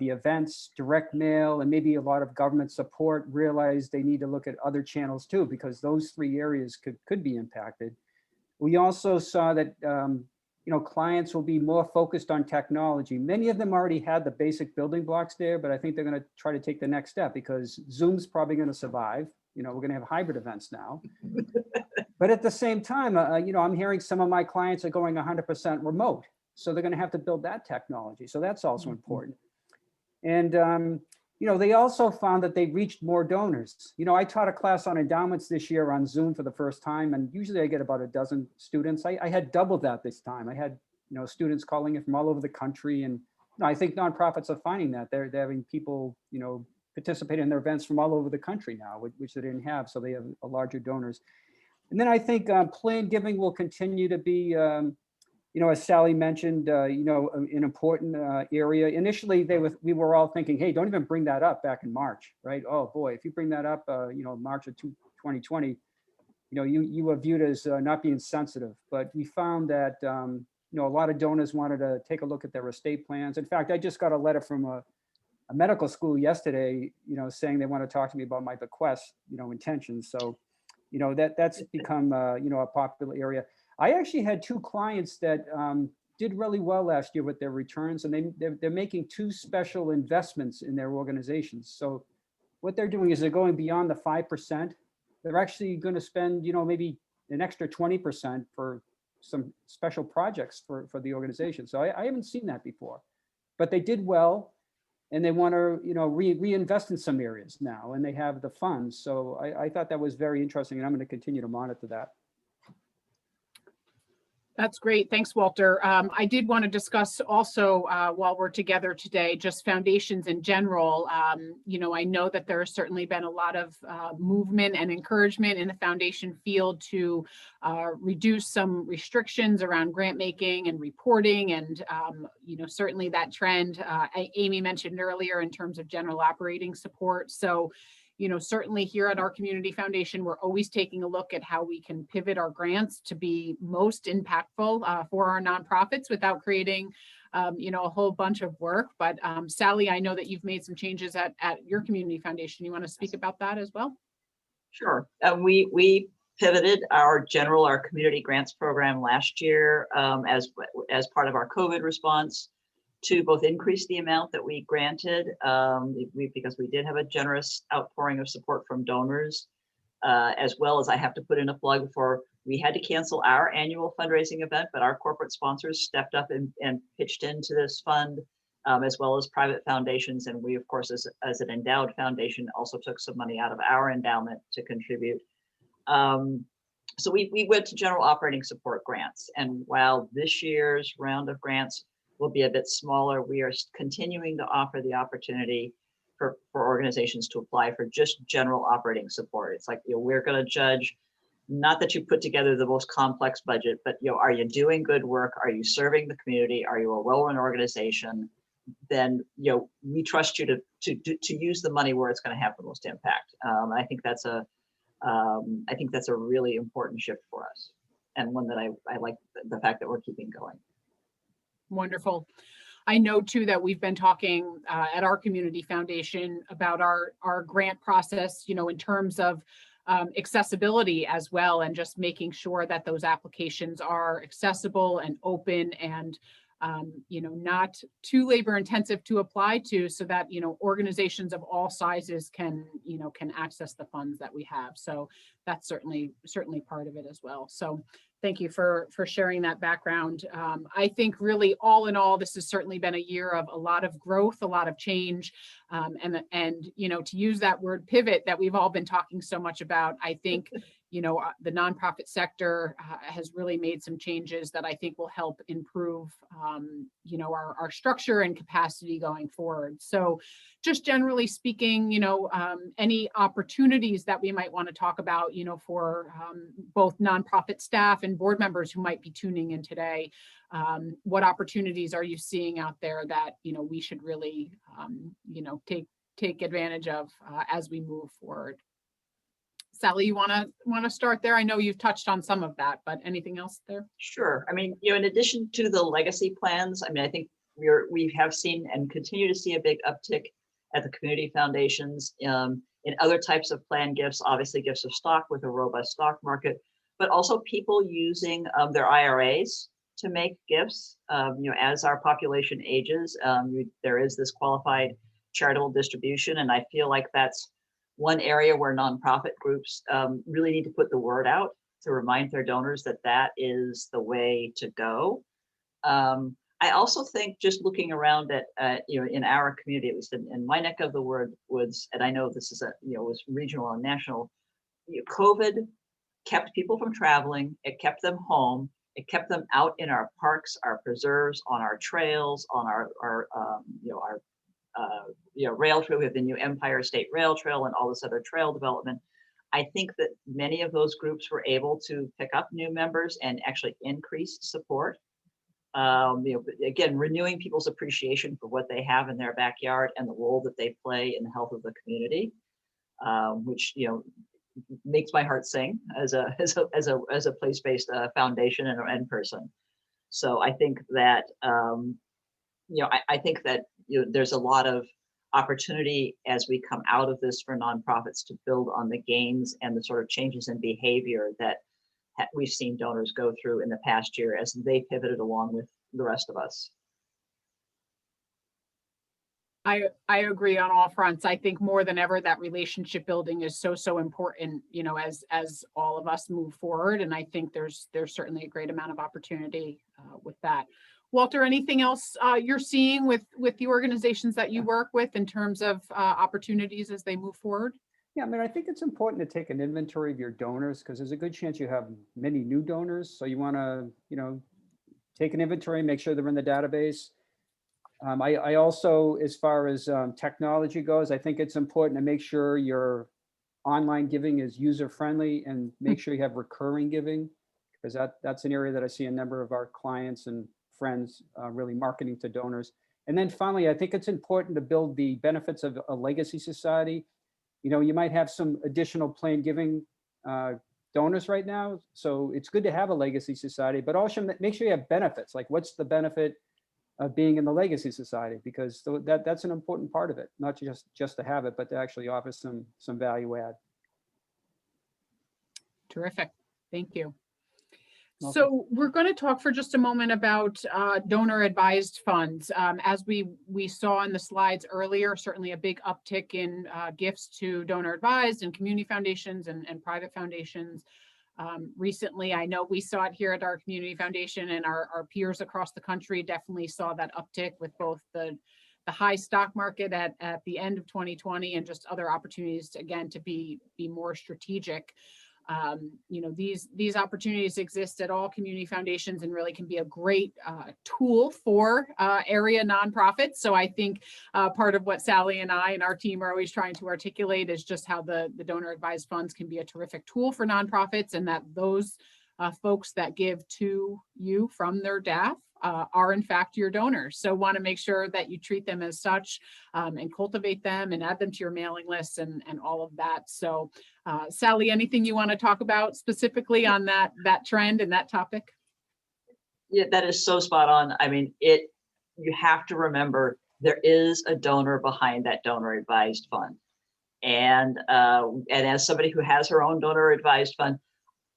the events, direct mail, and maybe a lot of government support realized they need to look at other channels too, because those three areas could be impacted. We also saw that clients will be more focused on technology. Many of them already had the basic building blocks there, but I think they're going to try to take the next step, because Zoom's probably going to survive. We're going to have hybrid events now. But at the same time, I'm hearing some of my clients are going 100% remote. So they're going to have to build that technology. So that's also important. And, they also found that they reached more donors. I taught a class on endowments this year on Zoom for the first time, and usually I get about a dozen students. I had doubled that this time. I had, students calling in from all over the country. And I think nonprofits are finding that they're having people, participate in their events from all over the country now, which they didn't have. So they have a larger donors. And then I think planned giving will continue to be, as Sally mentioned, an important area. Initially, we were all thinking, hey, don't even bring that up back in March, right? Oh boy, if you bring that up, March of 2020, you were viewed as not being sensitive, but we found that, a lot of donors wanted to take a look at their estate plans. In fact, I just got a letter from a medical school yesterday, saying they want to talk to me about my bequest, intentions. So, that's become, a popular area. I actually had 2 clients that did really well last year with their returns, and they're making 2 special investments in their organizations. So what they're doing is they're going beyond the 5%. They're actually going to spend, maybe an extra 20% for some special projects for the organization. So I haven't seen that before, but they did well, and they want to, reinvest in some areas now, and they have the funds. So I thought that was very interesting, and I'm going to continue to monitor that. That's great. Thanks, Walter. I did want to discuss also while we're together today, just foundations in general. I know that there has certainly been a lot of movement and encouragement in the foundation field to reduce some restrictions around grant making and reporting. And, certainly that trend Amy mentioned earlier in terms of general operating support. So, certainly here at our community foundation, we're always taking a look at how we can pivot our grants to be most impactful for our nonprofits without creating, a whole bunch of work. But Sally, I know that you've made some changes at your community foundation. You want to speak about that as well? Sure. We pivoted our community grants program last year as part of our COVID response to both increase the amount that we granted, because we did have a generous outpouring of support from donors, as well as I have to put in a plug for, we had to cancel our annual fundraising event, but our corporate sponsors stepped up and pitched into this fund, as well as private foundations. And we, of course, as an endowed foundation, also took some money out of our endowment to contribute. So we went to general operating support grants. And while this year's round of grants will be a bit smaller, we are continuing to offer the opportunity for organizations to apply for just general operating support. It's like, we're going to judge, not that you put together the most complex budget, but are you doing good work? Are you serving the community? Are you a well-run organization? Then we trust you to use the money where it's going to have the most impact. I think that's a really important shift for us, and one that I like the fact that we're keeping going. Wonderful. I know too that we've been talking at our community foundation about our grant process, in terms of accessibility as well, and just making sure that those applications are accessible and open and not too labor intensive to apply to, so that organizations of all sizes can access the funds that we have. So that's certainly part of it as well. So thank you for sharing that background. I think really all in all, this has certainly been a year of a lot of growth, a lot of change, and to use that word pivot that we've all been talking so much about. I think the nonprofit sector has really made some changes that I think will help improve our structure and capacity going forward. So just generally speaking, any opportunities that we might want to talk about, for both nonprofit staff and board members who might be tuning in today. What opportunities are you seeing out there that we should really take advantage of as we move forward? Sally, you want to start there? I know you've touched on some of that, but anything else there? Sure. I mean, in addition to the legacy plans, I think we have seen and continue to see a big uptick at the community foundations in other types of planned gifts, obviously gifts of stock with a robust stock market, but also people using their IRAs to make gifts. As our population ages, there is this qualified charitable distribution, and I feel like that's one area where nonprofit groups really need to put the word out to remind their donors that that is the way to go. I also think just looking around at, in our community, at least in my neck of the woods, and I know this is was regional and national, COVID kept people from traveling. It kept them home. It kept them out in our parks, our preserves, on our trails, on our rail trail. We have the new Empire State Rail Trail and all this other trail development. I think that many of those groups were able to pick up new members and actually increase support. Again, renewing people's appreciation for what they have in their backyard and the role that they play in the health of the community, which makes my heart sing as a place-based foundation and person. So I think that I think that there's a lot of opportunity as we come out of this for nonprofits to build on the gains and the sort of changes in behavior that we've seen donors go through in the past year as they pivoted along with the rest of us. I agree on all fronts. I think more than ever that relationship building is so important, as all of us move forward. And I think there's certainly a great amount of opportunity with that. Walter, anything else you're seeing with the organizations that you work with in terms of opportunities as they move forward? Yeah, I mean, I think it's important to take an inventory of your donors because there's a good chance you have many new donors. So you want to, take an inventory, make sure they're in the database. I also, as far as technology goes, I think it's important to make sure your online giving is user-friendly and make sure you have recurring giving, because that's an area that I see a number of our clients and friends really marketing to donors. And then finally, I think it's important to build the benefits of a legacy society. You might have some additional planned giving donors right now. So it's good to have a legacy society, but also make sure you have benefits. Like, what's the benefit of being in the legacy society? Because that's an important part of it, not just to have it, but to actually offer some value add. Terrific. Thank you. Welcome. So we're going to talk for just a moment about donor advised funds. As we saw in the slides earlier, certainly a big uptick in gifts to donor advised and community foundations and private foundations. Recently, I know we saw it here at our community foundation, and our peers across the country definitely saw that uptick with both the high stock market at the end of 2020 and just other opportunities again to be more strategic. These opportunities exist at all community foundations and really can be a great tool for area nonprofits. So I think part of what Sally and I and our team are always trying to articulate is just how the donor advised funds can be a terrific tool for nonprofits, and that those folks that give to you from their DAF are in fact your donors. So want to make sure that you treat them as such and cultivate them and add them to your mailing lists and all of that. So Sally, anything you want to talk about specifically on that trend and that topic? Yeah, that is so spot on. I mean, you have to remember there is a donor behind that donor advised fund. And as somebody who has her own donor advised fund,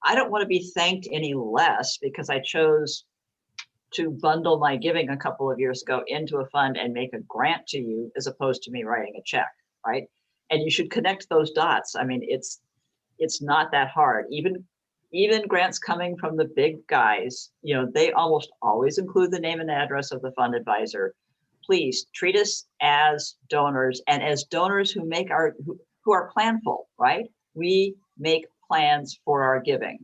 I don't want to be thanked any less because I chose to bundle my giving a couple of years ago into a fund and make a grant to you as opposed to me writing a check, right? And you should connect those dots. I mean, it's not that hard. Even grants coming from the big guys, they almost always include the name and address of the fund advisor. Please treat us as donors and as donors who are planful, right? We make plans for our giving.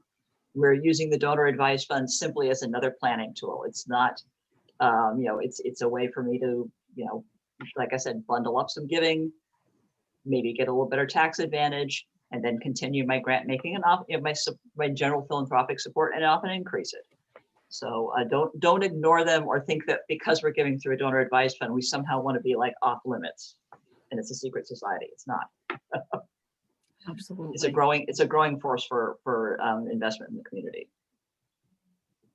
We're using the donor advised fund simply as another planning tool. It's not, it's a way for me to, like I said, bundle up some giving, maybe get a little better tax advantage, and then continue my grant making and my general philanthropic support and often increase it. So don't ignore them or think that because we're giving through a donor advised fund, we somehow want to be like off limits and it's a secret society. It's not. Absolutely. It's a growing force for investment in the community.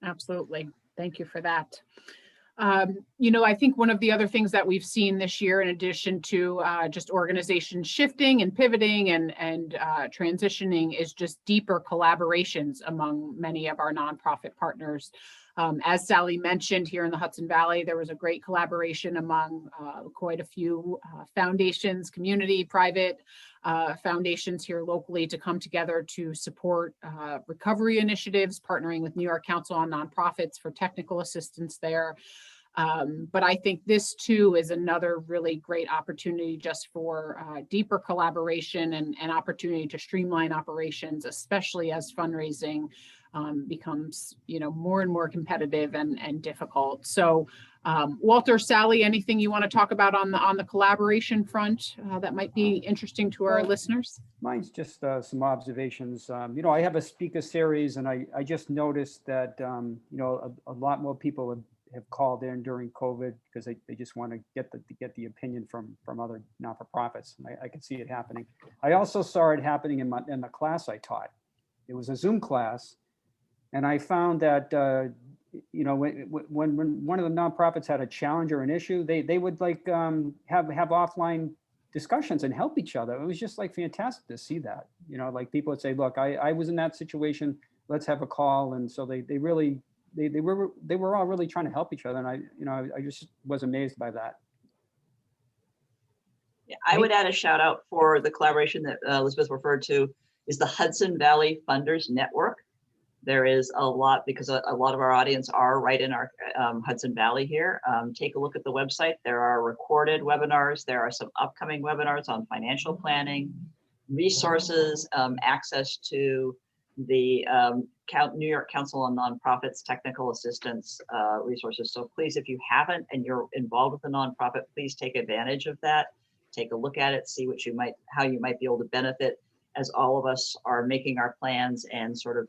Absolutely. Thank you for that. I think one of the other things that we've seen this year, in addition to just organizations shifting and pivoting and transitioning, is just deeper collaborations among many of our nonprofit partners. As Sally mentioned, here in the Hudson Valley, there was a great collaboration among quite a few foundations, community, private foundations here locally to come together to support recovery initiatives, partnering with New York Council on Nonprofits for technical assistance there. But I think this too is another really great opportunity just for deeper collaboration and opportunity to streamline operations, especially as fundraising becomes, more and more competitive and difficult. So Walter, Sally, anything you want to talk about on the collaboration front that might be interesting to our listeners? Mine's just some observations. I have a speaker series, and I just noticed that, a lot more people have called in during COVID because they just want to get the opinion from other not-for-profits. I can see it happening. I also saw it happening in the class I taught. It was a Zoom class, and I found that when one of the nonprofits had a challenge or an issue, they would like have offline discussions and help each other. It was just like fantastic to see that. Like people would say, "Look, I was in that situation. Let's have a call." And so they were all really trying to help each other, and I just was amazed by that. Yeah, I would add a shout out for the collaboration that Elizabeth referred to is the Hudson Valley Funders Network. There is a lot, because a lot of our audience are right in our Hudson Valley here. Take a look at the website. There are recorded webinars. There are some upcoming webinars on financial planning, resources, access to the New York Council on Nonprofits technical assistance resources. So please, if you haven't and you're involved with a nonprofit, please take advantage of that. Take a look at it, see what how you might be able to benefit as all of us are making our plans and sort of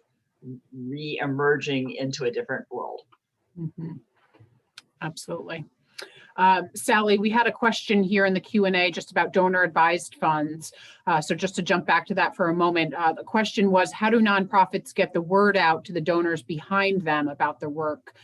re-emerging into a different world. Mm-hmm. Absolutely. Sally, we had a question here in the Q&A just about donor advised funds. So just to jump back to that for a moment, the question was, how do nonprofits get the word out to the donors behind them about their work?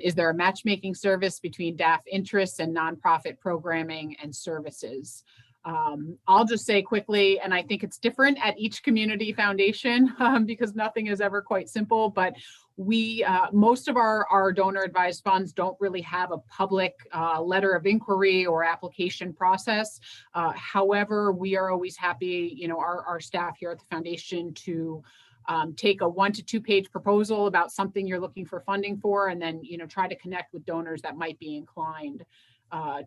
Is there a matchmaking service between DAF interests and nonprofit programming and services? I'll just say quickly, and I think it's different at each community foundation because nothing is ever quite simple, but we, most of our donor advised funds don't really have a public letter of inquiry or application process. However, we are always happy, our staff here at the foundation to take a 1 to 2 page proposal about something you're looking for funding for, and then, try to connect with donors that might be inclined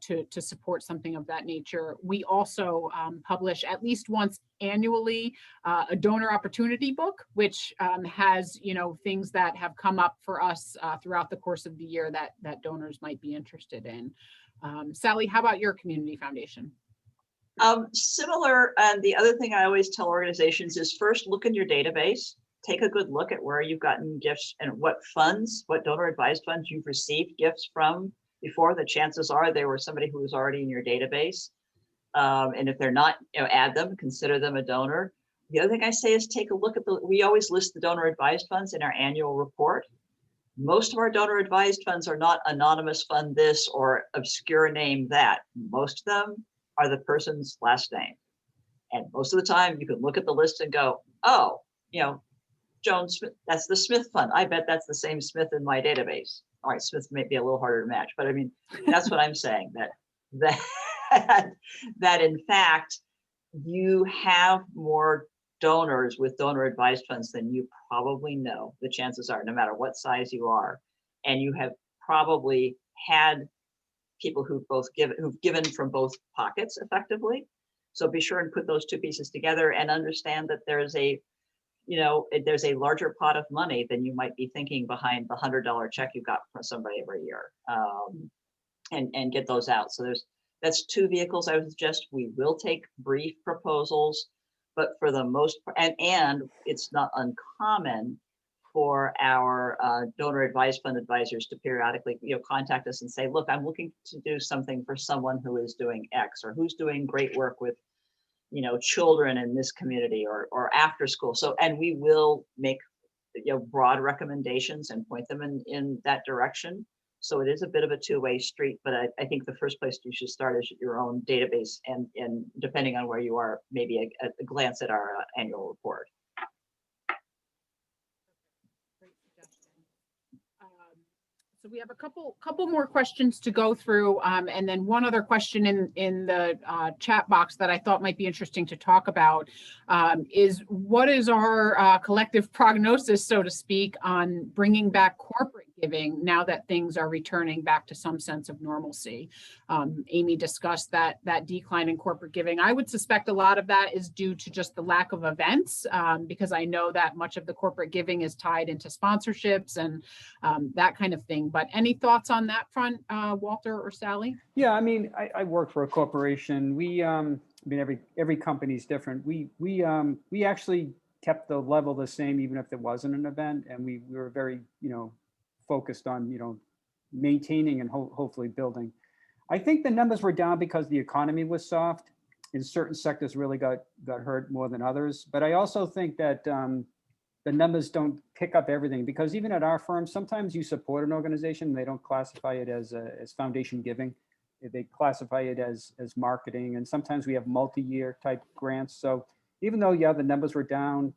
to support something of that nature. We also publish at least once annually a donor opportunity book, which has things that have come up for us throughout the course of the year that donors might be interested in. Sally, how about your community foundation? Similar, and the other thing I always tell organizations is first look in your database, take a good look at where you've gotten gifts and what donor advised funds you've received gifts from before. The chances are they were somebody who was already in your database. And if they're not, add them, consider them a donor. The other thing I say is take a look at we always list the donor advised funds in our annual report. Most of our donor advised funds are not anonymous fund this or obscure name that. Most of them are the person's last name. And most of the time you can look at the list and go, oh, Joan Smith, that's the Smith fund. I bet that's the same Smith in my database. All right, Smith may be a little harder to match, but I mean, that's what I'm saying, that in fact, you have more donors with donor advised funds than you probably know. The chances are, no matter what size you are, and you have probably had people who've given from both pockets effectively. So be sure and put those two pieces together and understand that there's a larger pot of money than you might be thinking behind the $100 check you got from somebody every year, and get those out. So that's two vehicles I would suggest. We will take brief proposals, but for the most part, and it's not uncommon for our donor advised fund advisors to periodically contact us and say, look, I'm looking to do something for someone who is doing X or who's doing great work with children in this community or after school. So, and we will make broad recommendations and point them in that direction. So it is a bit of a two-way street, but I think the first place you should start is your own database, and depending on where you are, maybe a glance at our annual report. So we have a couple more questions to go through, and then one other question in the chat box that I thought might be interesting to talk about is what is our collective prognosis, so to speak, on bringing back corporate giving now that things are returning back to some sense of normalcy. Amy discussed that decline in corporate giving. I would suspect a lot of that is due to just the lack of events, because I know that much of the corporate giving is tied into sponsorships and that kind of thing. But any thoughts on that front, Walter or Sally? Yeah, I mean, I work for a corporation. We, I mean, every company is different. We actually kept the level the same, even if there wasn't an event, and we were very, focused on, maintaining and hopefully building. I think the numbers were down because the economy was soft and certain sectors really got hurt more than others. But I also think that the numbers don't pick up everything, because even at our firm, sometimes you support an organization, they don't classify it as foundation giving. They classify it as marketing, and sometimes we have multi-year type grants. So even though, yeah, the numbers were down,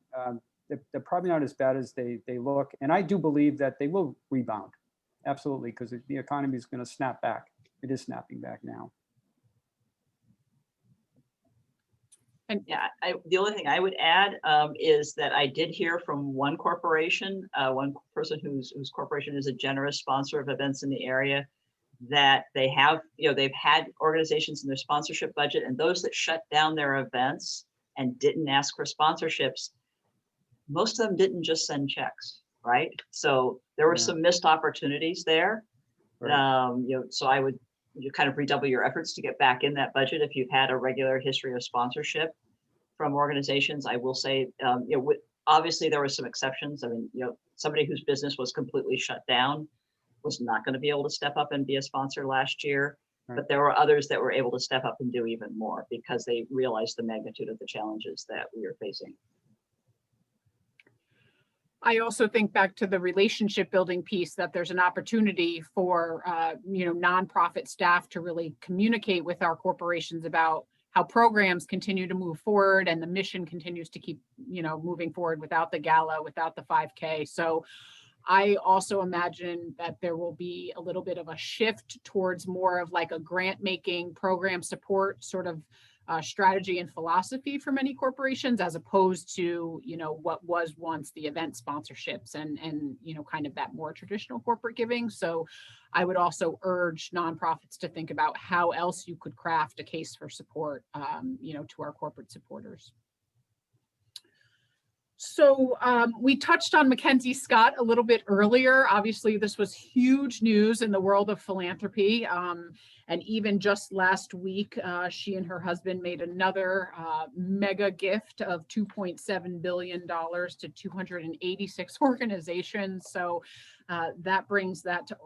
they're probably not as bad as they look. And I do believe that they will rebound, absolutely, because the economy is going to snap back. It is snapping back now. And yeah, the only thing I would add is that I did hear from one corporation, one person whose corporation is a generous sponsor of events in the area, that they have, they've had organizations in their sponsorship budget, and those that shut down their events and didn't ask for sponsorships, most of them didn't just send checks, right? So there were some missed opportunities there. Right. So I would kind of redouble your efforts to get back in that budget if you've had a regular history of sponsorship from organizations. I will say, obviously there were some exceptions. I mean, somebody whose business was completely shut down was not going to be able to step up and be a sponsor last year. Right. But there were others that were able to step up and do even more because they realized the magnitude of the challenges that we are facing. I also think back to the relationship building piece, that there's an opportunity for nonprofit staff to really communicate with our corporations about how programs continue to move forward and the mission continues to keep moving forward without the gala, without the 5K. So I also imagine that there will be a little bit of a shift towards more of like a grant making, program support sort of strategy and philosophy for many corporations, as opposed to what was once the event sponsorships and kind of that more traditional corporate giving. So I would also urge nonprofits to think about how else you could craft a case for support to our corporate supporters. So we touched on Mckenzie Scott a little bit earlier. Obviously, this was huge news in the world of philanthropy. And even just last week, she and her husband made another mega gift of $2.7 billion to 286 organizations. So that brings that to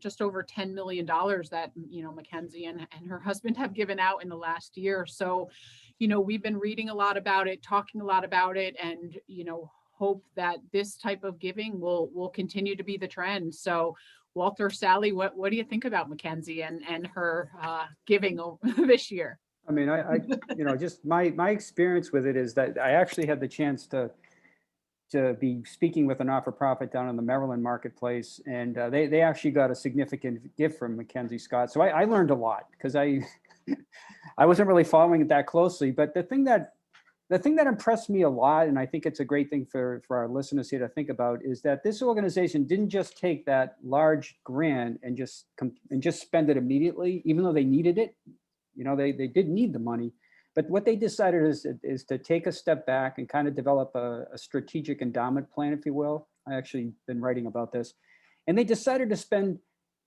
just over $10 million that, Mckenzie and her husband have given out in the last year. So, we've been reading a lot about it, talking a lot about it, and, hope that this type of giving will continue to be the trend. So Walter, Sally, what do you think about Mckenzie and her giving this year? I mean, I just my experience with it is that I actually had the chance to be speaking with a not-for-profit down in the Maryland marketplace, and they actually got a significant gift from Mckenzie Scott. So I learned a lot because I wasn't really following it that closely. But the thing that impressed me a lot, and I think it's a great thing for our listeners here to think about, is that this organization didn't just take that large grant and just spend it immediately, even though they needed it. They did need the money. But what they decided is to take a step back and kind of develop a strategic endowment plan, if you will. I actually been writing about this. And they decided to spend,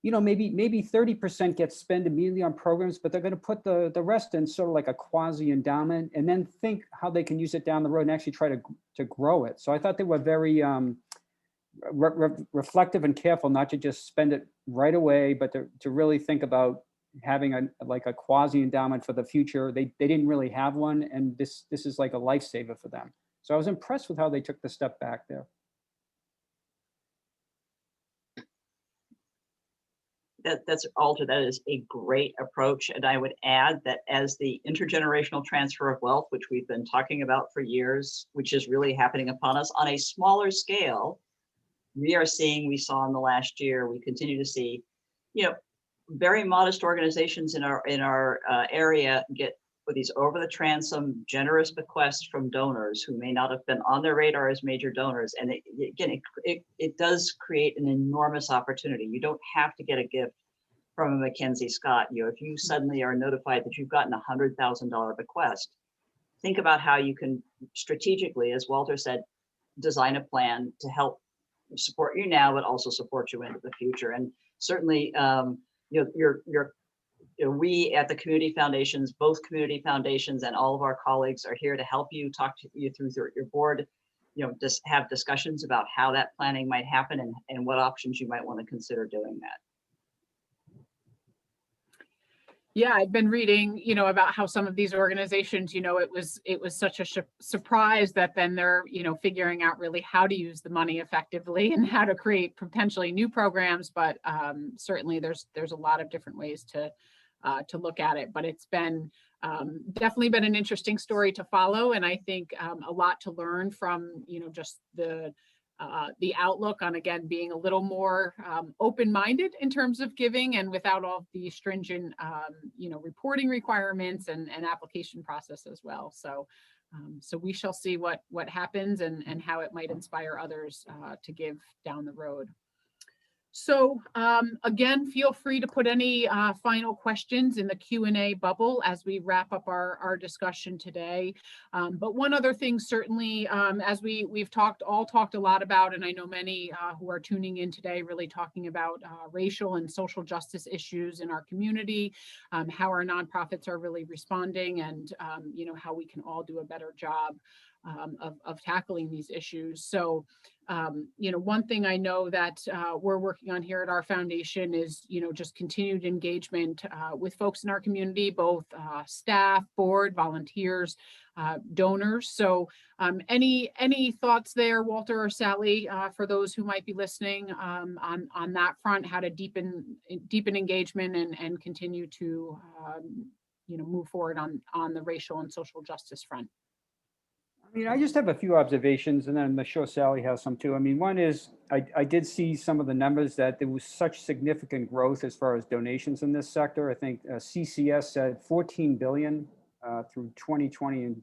maybe 30% gets spent immediately on programs, but they're going to put the rest in sort of like a quasi endowment, and then think how they can use it down the road and actually try to grow it. So I thought they were very reflective and careful not to just spend it right away, but to really think about having a quasi endowment for the future. They didn't really have one, and this is like a lifesaver for them. So I was impressed with how they took the step back there. That's Alter. That is a great approach, and I would add that as the intergenerational transfer of wealth, which we've been talking about for years, which is really happening upon us on a smaller scale, we saw in the last year, we continue to see, very modest organizations in our area get with these over the transom generous bequests from donors who may not have been on their radar as major donors. And it does create an enormous opportunity. You don't have to get a gift from a Mckenzie Scott. If you suddenly are notified that you've gotten a $100,000 bequest, think about how you can strategically, as Walter said, design a plan to help support you now, but also support you into the future. And certainly, we at the community foundations, both community foundations and all of our colleagues are here to help you, talk to you through your board, just have discussions about how that planning might happen and what options you might want to consider doing that. Yeah, I've been reading, about how some of these organizations, it was such a surprise that then they're, figuring out really how to use the money effectively and how to create potentially new programs. But certainly there's a lot of different ways to look at it. But it's been definitely been an interesting story to follow, and I think a lot to learn from, just the outlook on, again, being a little more open-minded in terms of giving, and without all the stringent, reporting requirements and application process as well. So we shall see what happens and how it might inspire others to give down the road. So again, feel free to put any final questions in the Q&A bubble as we wrap up our discussion today. But one other thing, certainly, as we've talked a lot about, and I know many who are tuning in today really talking about racial and social justice issues in our community, how our nonprofits are really responding, and how we can all do a better job of tackling these issues. So, one thing I know that we're working on here at our foundation is, just continued engagement with folks in our community, both staff, board, volunteers, donors. So any thoughts there, Walter or Sally, for those who might be listening on that front, how to deepen engagement and continue to, move forward on the racial and social justice front? I just have a few observations, and then I'm sure Sally has some too. One is I did see some of the numbers that there was such significant growth as far as donations in this sector. I think CCS said 14 billion through 2020 and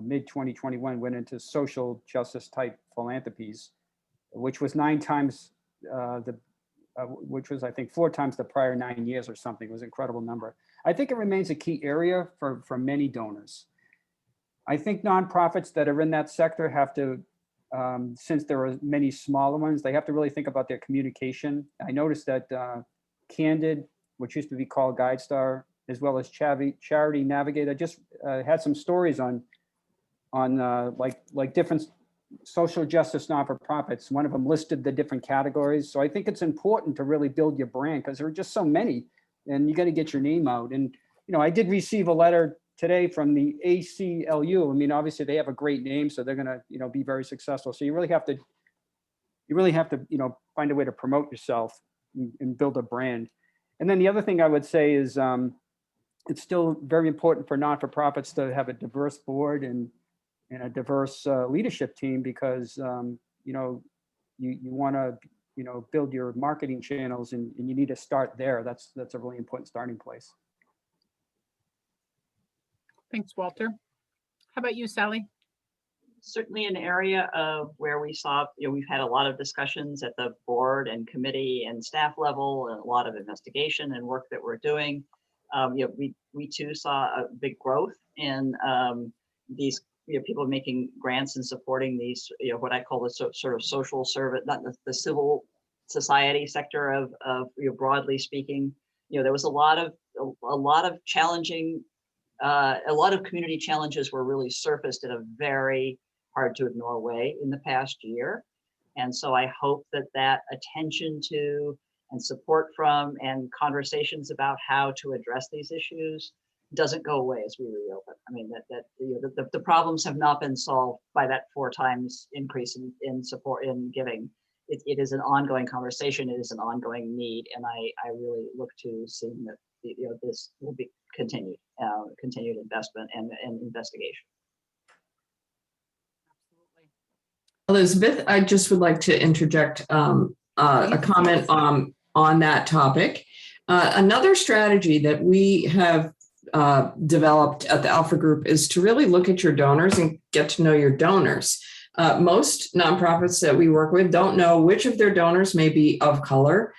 mid 2021 went into social justice type philanthropies, which was 9 times which was I think 4 times the prior 9 years or something. It was an incredible number. I think it remains a key area for many donors. I think nonprofits that are in that sector have to, since there are many smaller ones, they have to really think about their communication. I noticed that Candid, which used to be called GuideStar, as well as Charity Navigator, just had some stories on like different social justice not-for-profits. One of them listed the different categories. So I think it's important to really build your brand, because there are just so many, and you got to get your name out. And I did receive a letter today from the ACLU. Obviously they have a great name, so they're going to, be very successful. So you really have to, find a way to promote yourself and build a brand. And then the other thing I would say is it's still very important for not-for-profits to have a diverse board and a diverse leadership team, because, you want to, build your marketing channels, and you need to start there. That's a really important starting place. Thanks, Walter. How about you, Sally? Certainly an area of where we saw, we've had a lot of discussions at the board and committee and staff level, and a lot of investigation and work that we're doing. We too saw a big growth in these, people making grants and supporting these, what I call the sort of social service, not the civil society sector of broadly speaking. There was a lot of challenging. A lot of community challenges were really surfaced in a very hard to ignore way in the past year. And so I hope that attention to and support from and conversations about how to address these issues doesn't go away as we reopen. The problems have not been solved by that 4 times increase in support in giving. It is an ongoing conversation. It is an ongoing need. And I really look to seeing that this will be continued investment and investigation. Elizabeth, I just would like to interject a comment on that topic. Another strategy that we have developed at the Alford Group is to really look at your donors and get to know your donors. Most nonprofits that we work with don't know which of their donors may be of color.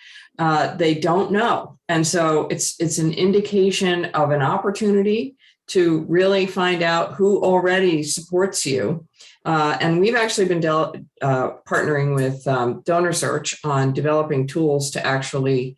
They don't know. And so it's an indication of an opportunity to really find out who already supports you. And we've actually been partnering with Donor Search on developing tools to actually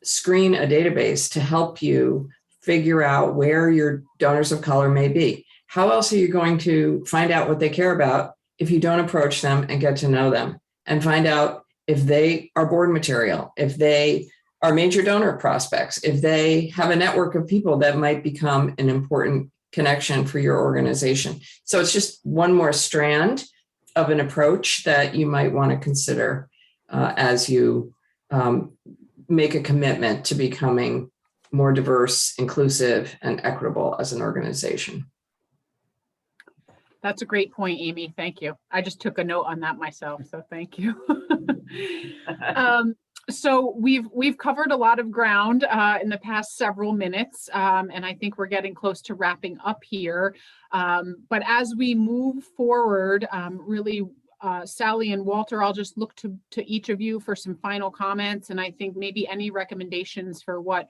screen a database to help you figure out where your donors of color may be. How else are you going to find out what they care about if you don't approach them and get to know them and find out if they are board material, if they are major donor prospects. If they have a network of people that might become an important connection for your organization. So it's just one more strand of an approach that you might want to consider as you make a commitment to becoming more diverse, inclusive, and equitable as an organization. That's a great point, Amy. Thank you. I just took a note on that myself, so thank you. So we've covered a lot of ground in the past several minutes, and I think we're getting close to wrapping up here. But as we move forward, really, Sally and Walter, I'll just look to each of you for some final comments, and I think maybe any recommendations for what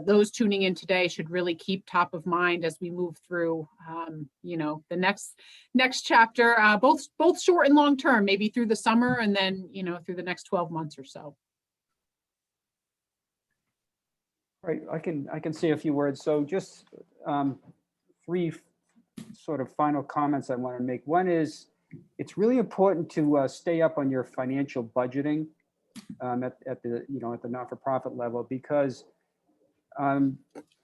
those tuning in today should really keep top of mind as we move through, you know, the next chapter, both short and long term, maybe through the summer and then, you know, through the next 12 months or so. Right, I can say a few words. So just three sort of final comments I want to make. One is, it's really important to stay up on your financial budgeting at the not-for-profit level, because you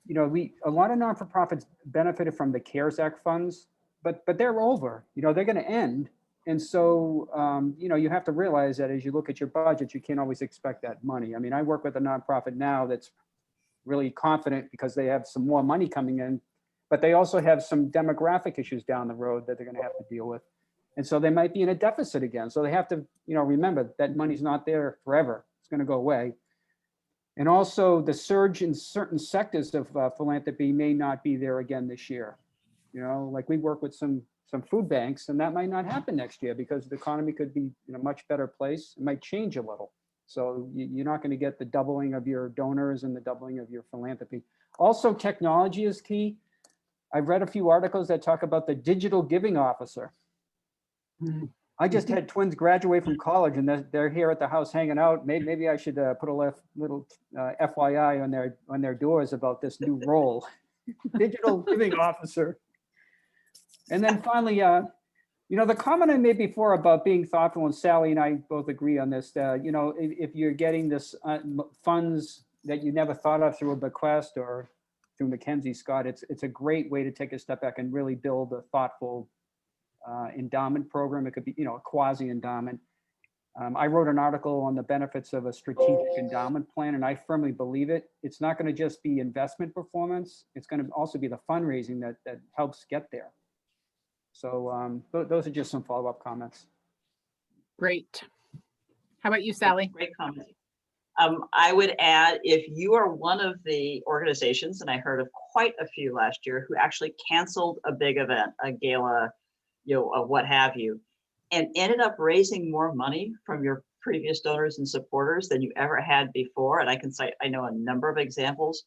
know, a lot of not-for-profits benefited from the CARES Act funds, but they're over. You know, they're going to end, and so you know, you have to realize that as you look at your budget, you can't always expect that money. I mean, I work with a nonprofit now that's really confident because they have some more money coming in, but they also have some demographic issues down the road that they're going to have to deal with. And so they might be in a deficit again. So they have to, you know, remember that money's not there forever. It's going to go away. And also the surge in certain sectors of philanthropy may not be there again this year. You know, like we work with some food banks, and that might not happen next year because the economy could be in a much better place. It might change a little. So you're not going to get the doubling of your donors and the doubling of your philanthropy. Also, technology is key. I've read a few articles that talk about the digital giving officer. I just had twins graduate from college, and they're here at the house hanging out. Maybe I should put a little FYI on their doors about this new role, digital giving officer. And then finally, you know, the comment I made before about being thoughtful, and Sally and I both agree on this, you know, if you're getting this funds that you never thought of through a bequest or through Mckenzie Scott, it's a great way to take a step back and really build a thoughtful endowment program. It could be, you know, a quasi endowment. I wrote an article on the benefits of a strategic endowment plan, and I firmly believe it. It's not going to just be investment performance. It's going to also be the fundraising that helps get there. So those are just some follow-up comments. Great. How about you, Sally? Great comment. I would add, if you are one of the organizations, and I heard of quite a few last year, who actually canceled a big event, a gala, you know, what have you, and ended up raising more money from your previous donors and supporters than you ever had before, and I can cite, I know a number of examples.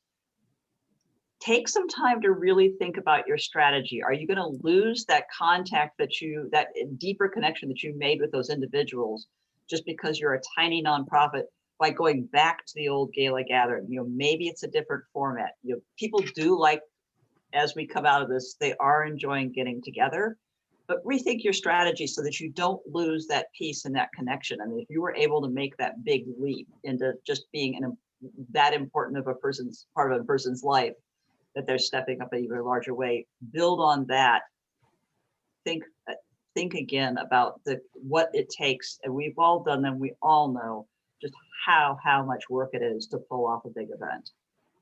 Take some time to really think about your strategy. Are you going to lose that contact that deeper connection that you made with those individuals just because you're a tiny nonprofit by going back to the old gala gathering? You know, maybe it's a different format. You know, people do like, as we come out of this, they are enjoying getting together, but rethink your strategy so that you don't lose that piece and that connection. I mean, if you were able to make that big leap into just being that important of a person's part of a person's life, that they're stepping up in an even larger way, build on that. Think again about what it takes, and we've all done them. We all know just how much work it is to pull off a big event,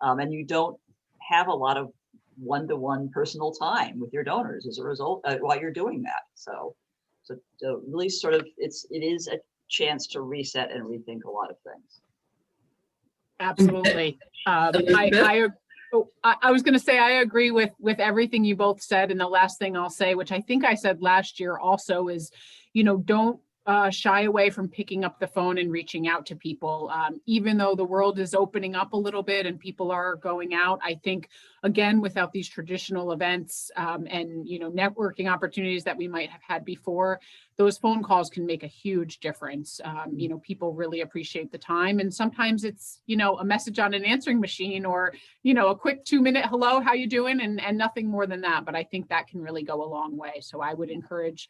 and you don't have a lot of one-to-one personal time with your donors as a result while you're doing that. So really sort of it is a chance to reset and rethink a lot of things. Absolutely. I was going to say, I agree with everything you both said. And the last thing I'll say, which I think I said last year also, is, you know, don't shy away from picking up the phone and reaching out to people. Even though the world is opening up a little bit and people are going out, I think, again, without these traditional events and, you know, networking opportunities that we might have had before, those phone calls can make a huge difference. You know, people really appreciate the time. And sometimes it's, you know, a message on an answering machine or, you know, a quick 2-minute hello, how you doing? And nothing more than that. But I think that can really go a long way. So I would encourage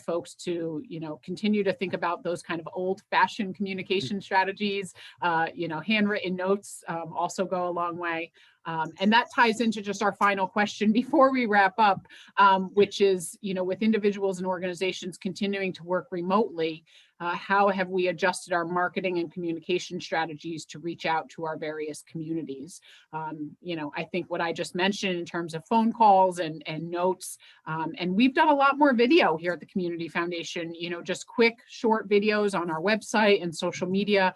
folks to, continue to think about those kind of old-fashioned communication strategies. Handwritten notes also go a long way. And that ties into just our final question before we wrap up, which is, with individuals and organizations continuing to work remotely, how have we adjusted our marketing and communication strategies to reach out to our various communities? I think what I just mentioned in terms of phone calls and notes, and we've done a lot more video here at the Community Foundation, just quick, short videos on our website and social media,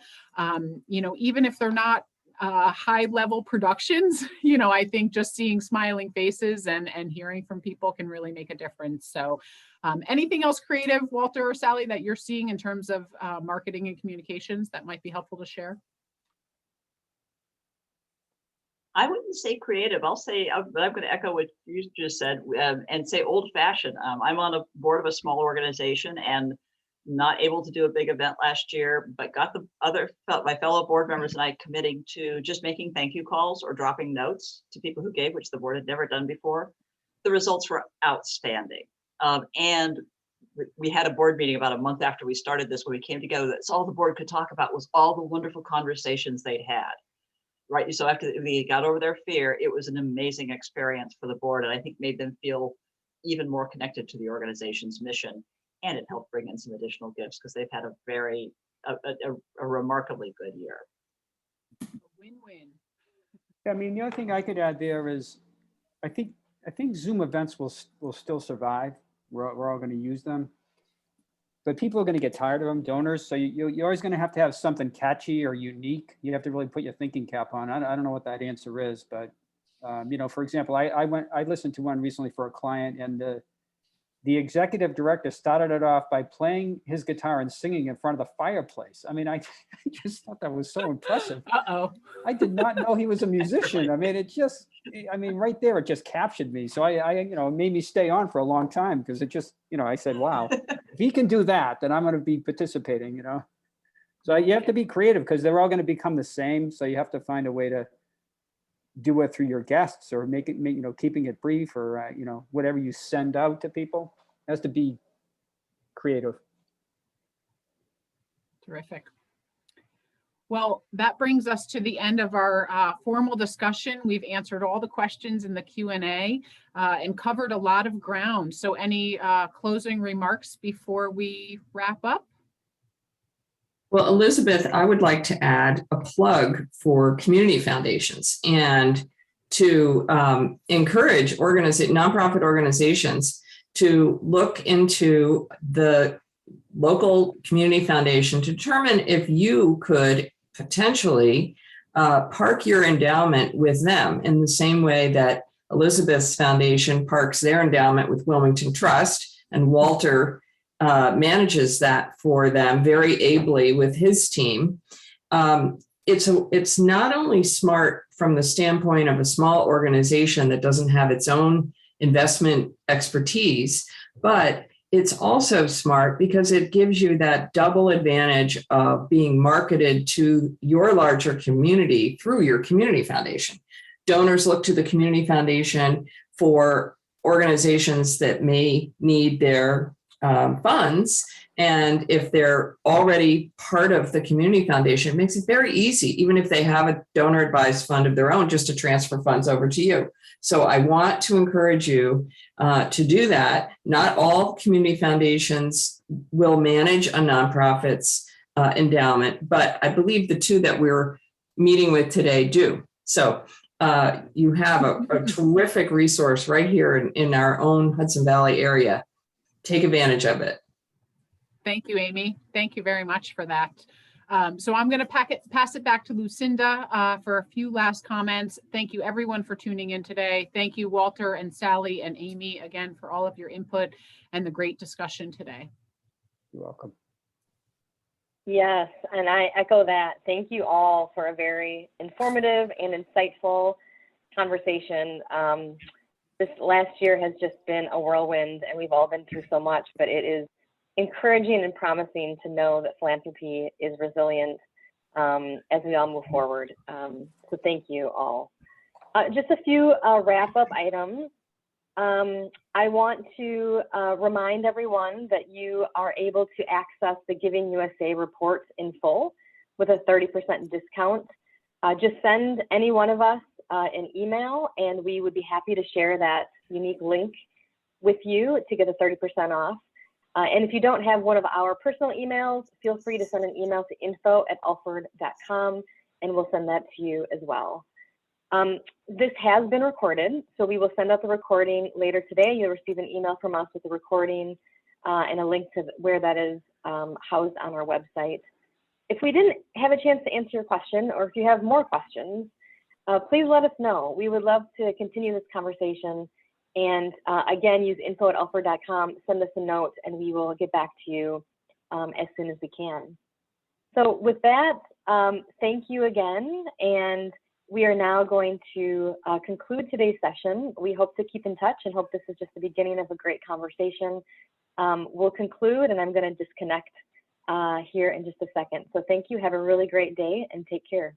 even if they're not high level productions, I think just seeing smiling faces and hearing from people can really make a difference. So anything else creative, Walter or Sally, that you're seeing in terms of marketing and communications that might be helpful to share? I wouldn't say creative. I'll say, but I'm going to echo what you just said and say old fashioned. I'm on a board of a small organization and not able to do a big event last year, but got my fellow board members and I committing to just making thank you calls or dropping notes to people who gave, which the board had never done before. The results were outstanding. And we had a board meeting about a month after we started this, when we came together. That's all the board could talk about was all the wonderful conversations they'd had. Right. So after they got over their fear, it was an amazing experience for the board, and I think made them feel even more connected to the organization's mission. And it helped bring in some additional gifts because they've had a remarkably good year. Win-win. I mean, the other thing I could add there is, I think Zoom events will still survive. We're all going to use them, but people are going to get tired of them, donors. So you're always going to have something catchy or unique. You have to really put your thinking cap on. I don't know what that answer is, but for example, I listened to one recently for a client, and the executive director started it off by playing his guitar and singing in front of the fireplace. I mean, I just thought that was so impressive. I did not know he was a musician. I mean, right there, it just captured me. So it made me stay on for a long time, because it just, I said, wow, if he can do that, then I'm going to be participating, So you have to be creative, because they're all going to become the same. So you have to find a way to do it through your guests, or keeping it brief, or whatever you send out to people. It has to be creative. Terrific. Well, that brings us to the end of our formal discussion. We've answered all the questions in the Q&A and covered a lot of ground. So any closing remarks before we wrap up? Well, Elizabeth, I would like to add a plug for community foundations and to encourage nonprofit organizations to look into the local community foundation to determine if you could potentially park your endowment with them in the same way that Elizabeth's foundation parks their endowment with Wilmington Trust, and Walter manages that for them very ably with his team. It's not only smart from the standpoint of a small organization that doesn't have its own investment expertise, but it's also smart because it gives you that double advantage of being marketed to your larger community through your community foundation. Donors look to the community foundation for organizations that may need their funds. And if they're already part of the community foundation, it makes it very easy, even if they have a donor advised fund of their own, just to transfer funds over to you. So I want to encourage you to do that. Not all community foundations will manage a nonprofit's endowment, but I believe the two that we're meeting with today do. So you have a terrific resource right here in our own Hudson Valley area. Take advantage of it. Thank you, Amy. Thank you very much for that. So I'm going to pass it back to Lucinda for a few last comments. Thank you, everyone, for tuning in today. Thank you, Walter and Sally and Amy, again, for all of your input and the great discussion today. You're welcome. Yes, and I echo that. Thank you all for a very informative and insightful conversation. This last year has just been a whirlwind, and we've all been through so much, but it is encouraging and promising to know that philanthropy is resilient as we all move forward. So thank you all. Just a few wrap-up items. I want to remind everyone that you are able to access the Giving USA reports in full with a 30% discount. Just send any one of us an email and we would be happy to share that unique link with you to get a 30% off. And if you don't have one of our personal emails, feel free to send an email to info@alford.com and we'll send that to you as well. This has been recorded, so we will send out the recording later today. You'll receive an email from us with the recording and a link to where that is housed on our website. If we didn't have a chance to answer your question, or if you have more questions, please let us know. We would love to continue this conversation. And again, use info@alford.com, send us a note, and we will get back to you as soon as we can. So with that, thank you again. And we are now going to conclude today's session. We hope to keep in touch and hope this is just the beginning of a great conversation. We'll conclude, and I'm going to disconnect here in just a second. So thank you. Have a really great day and take care.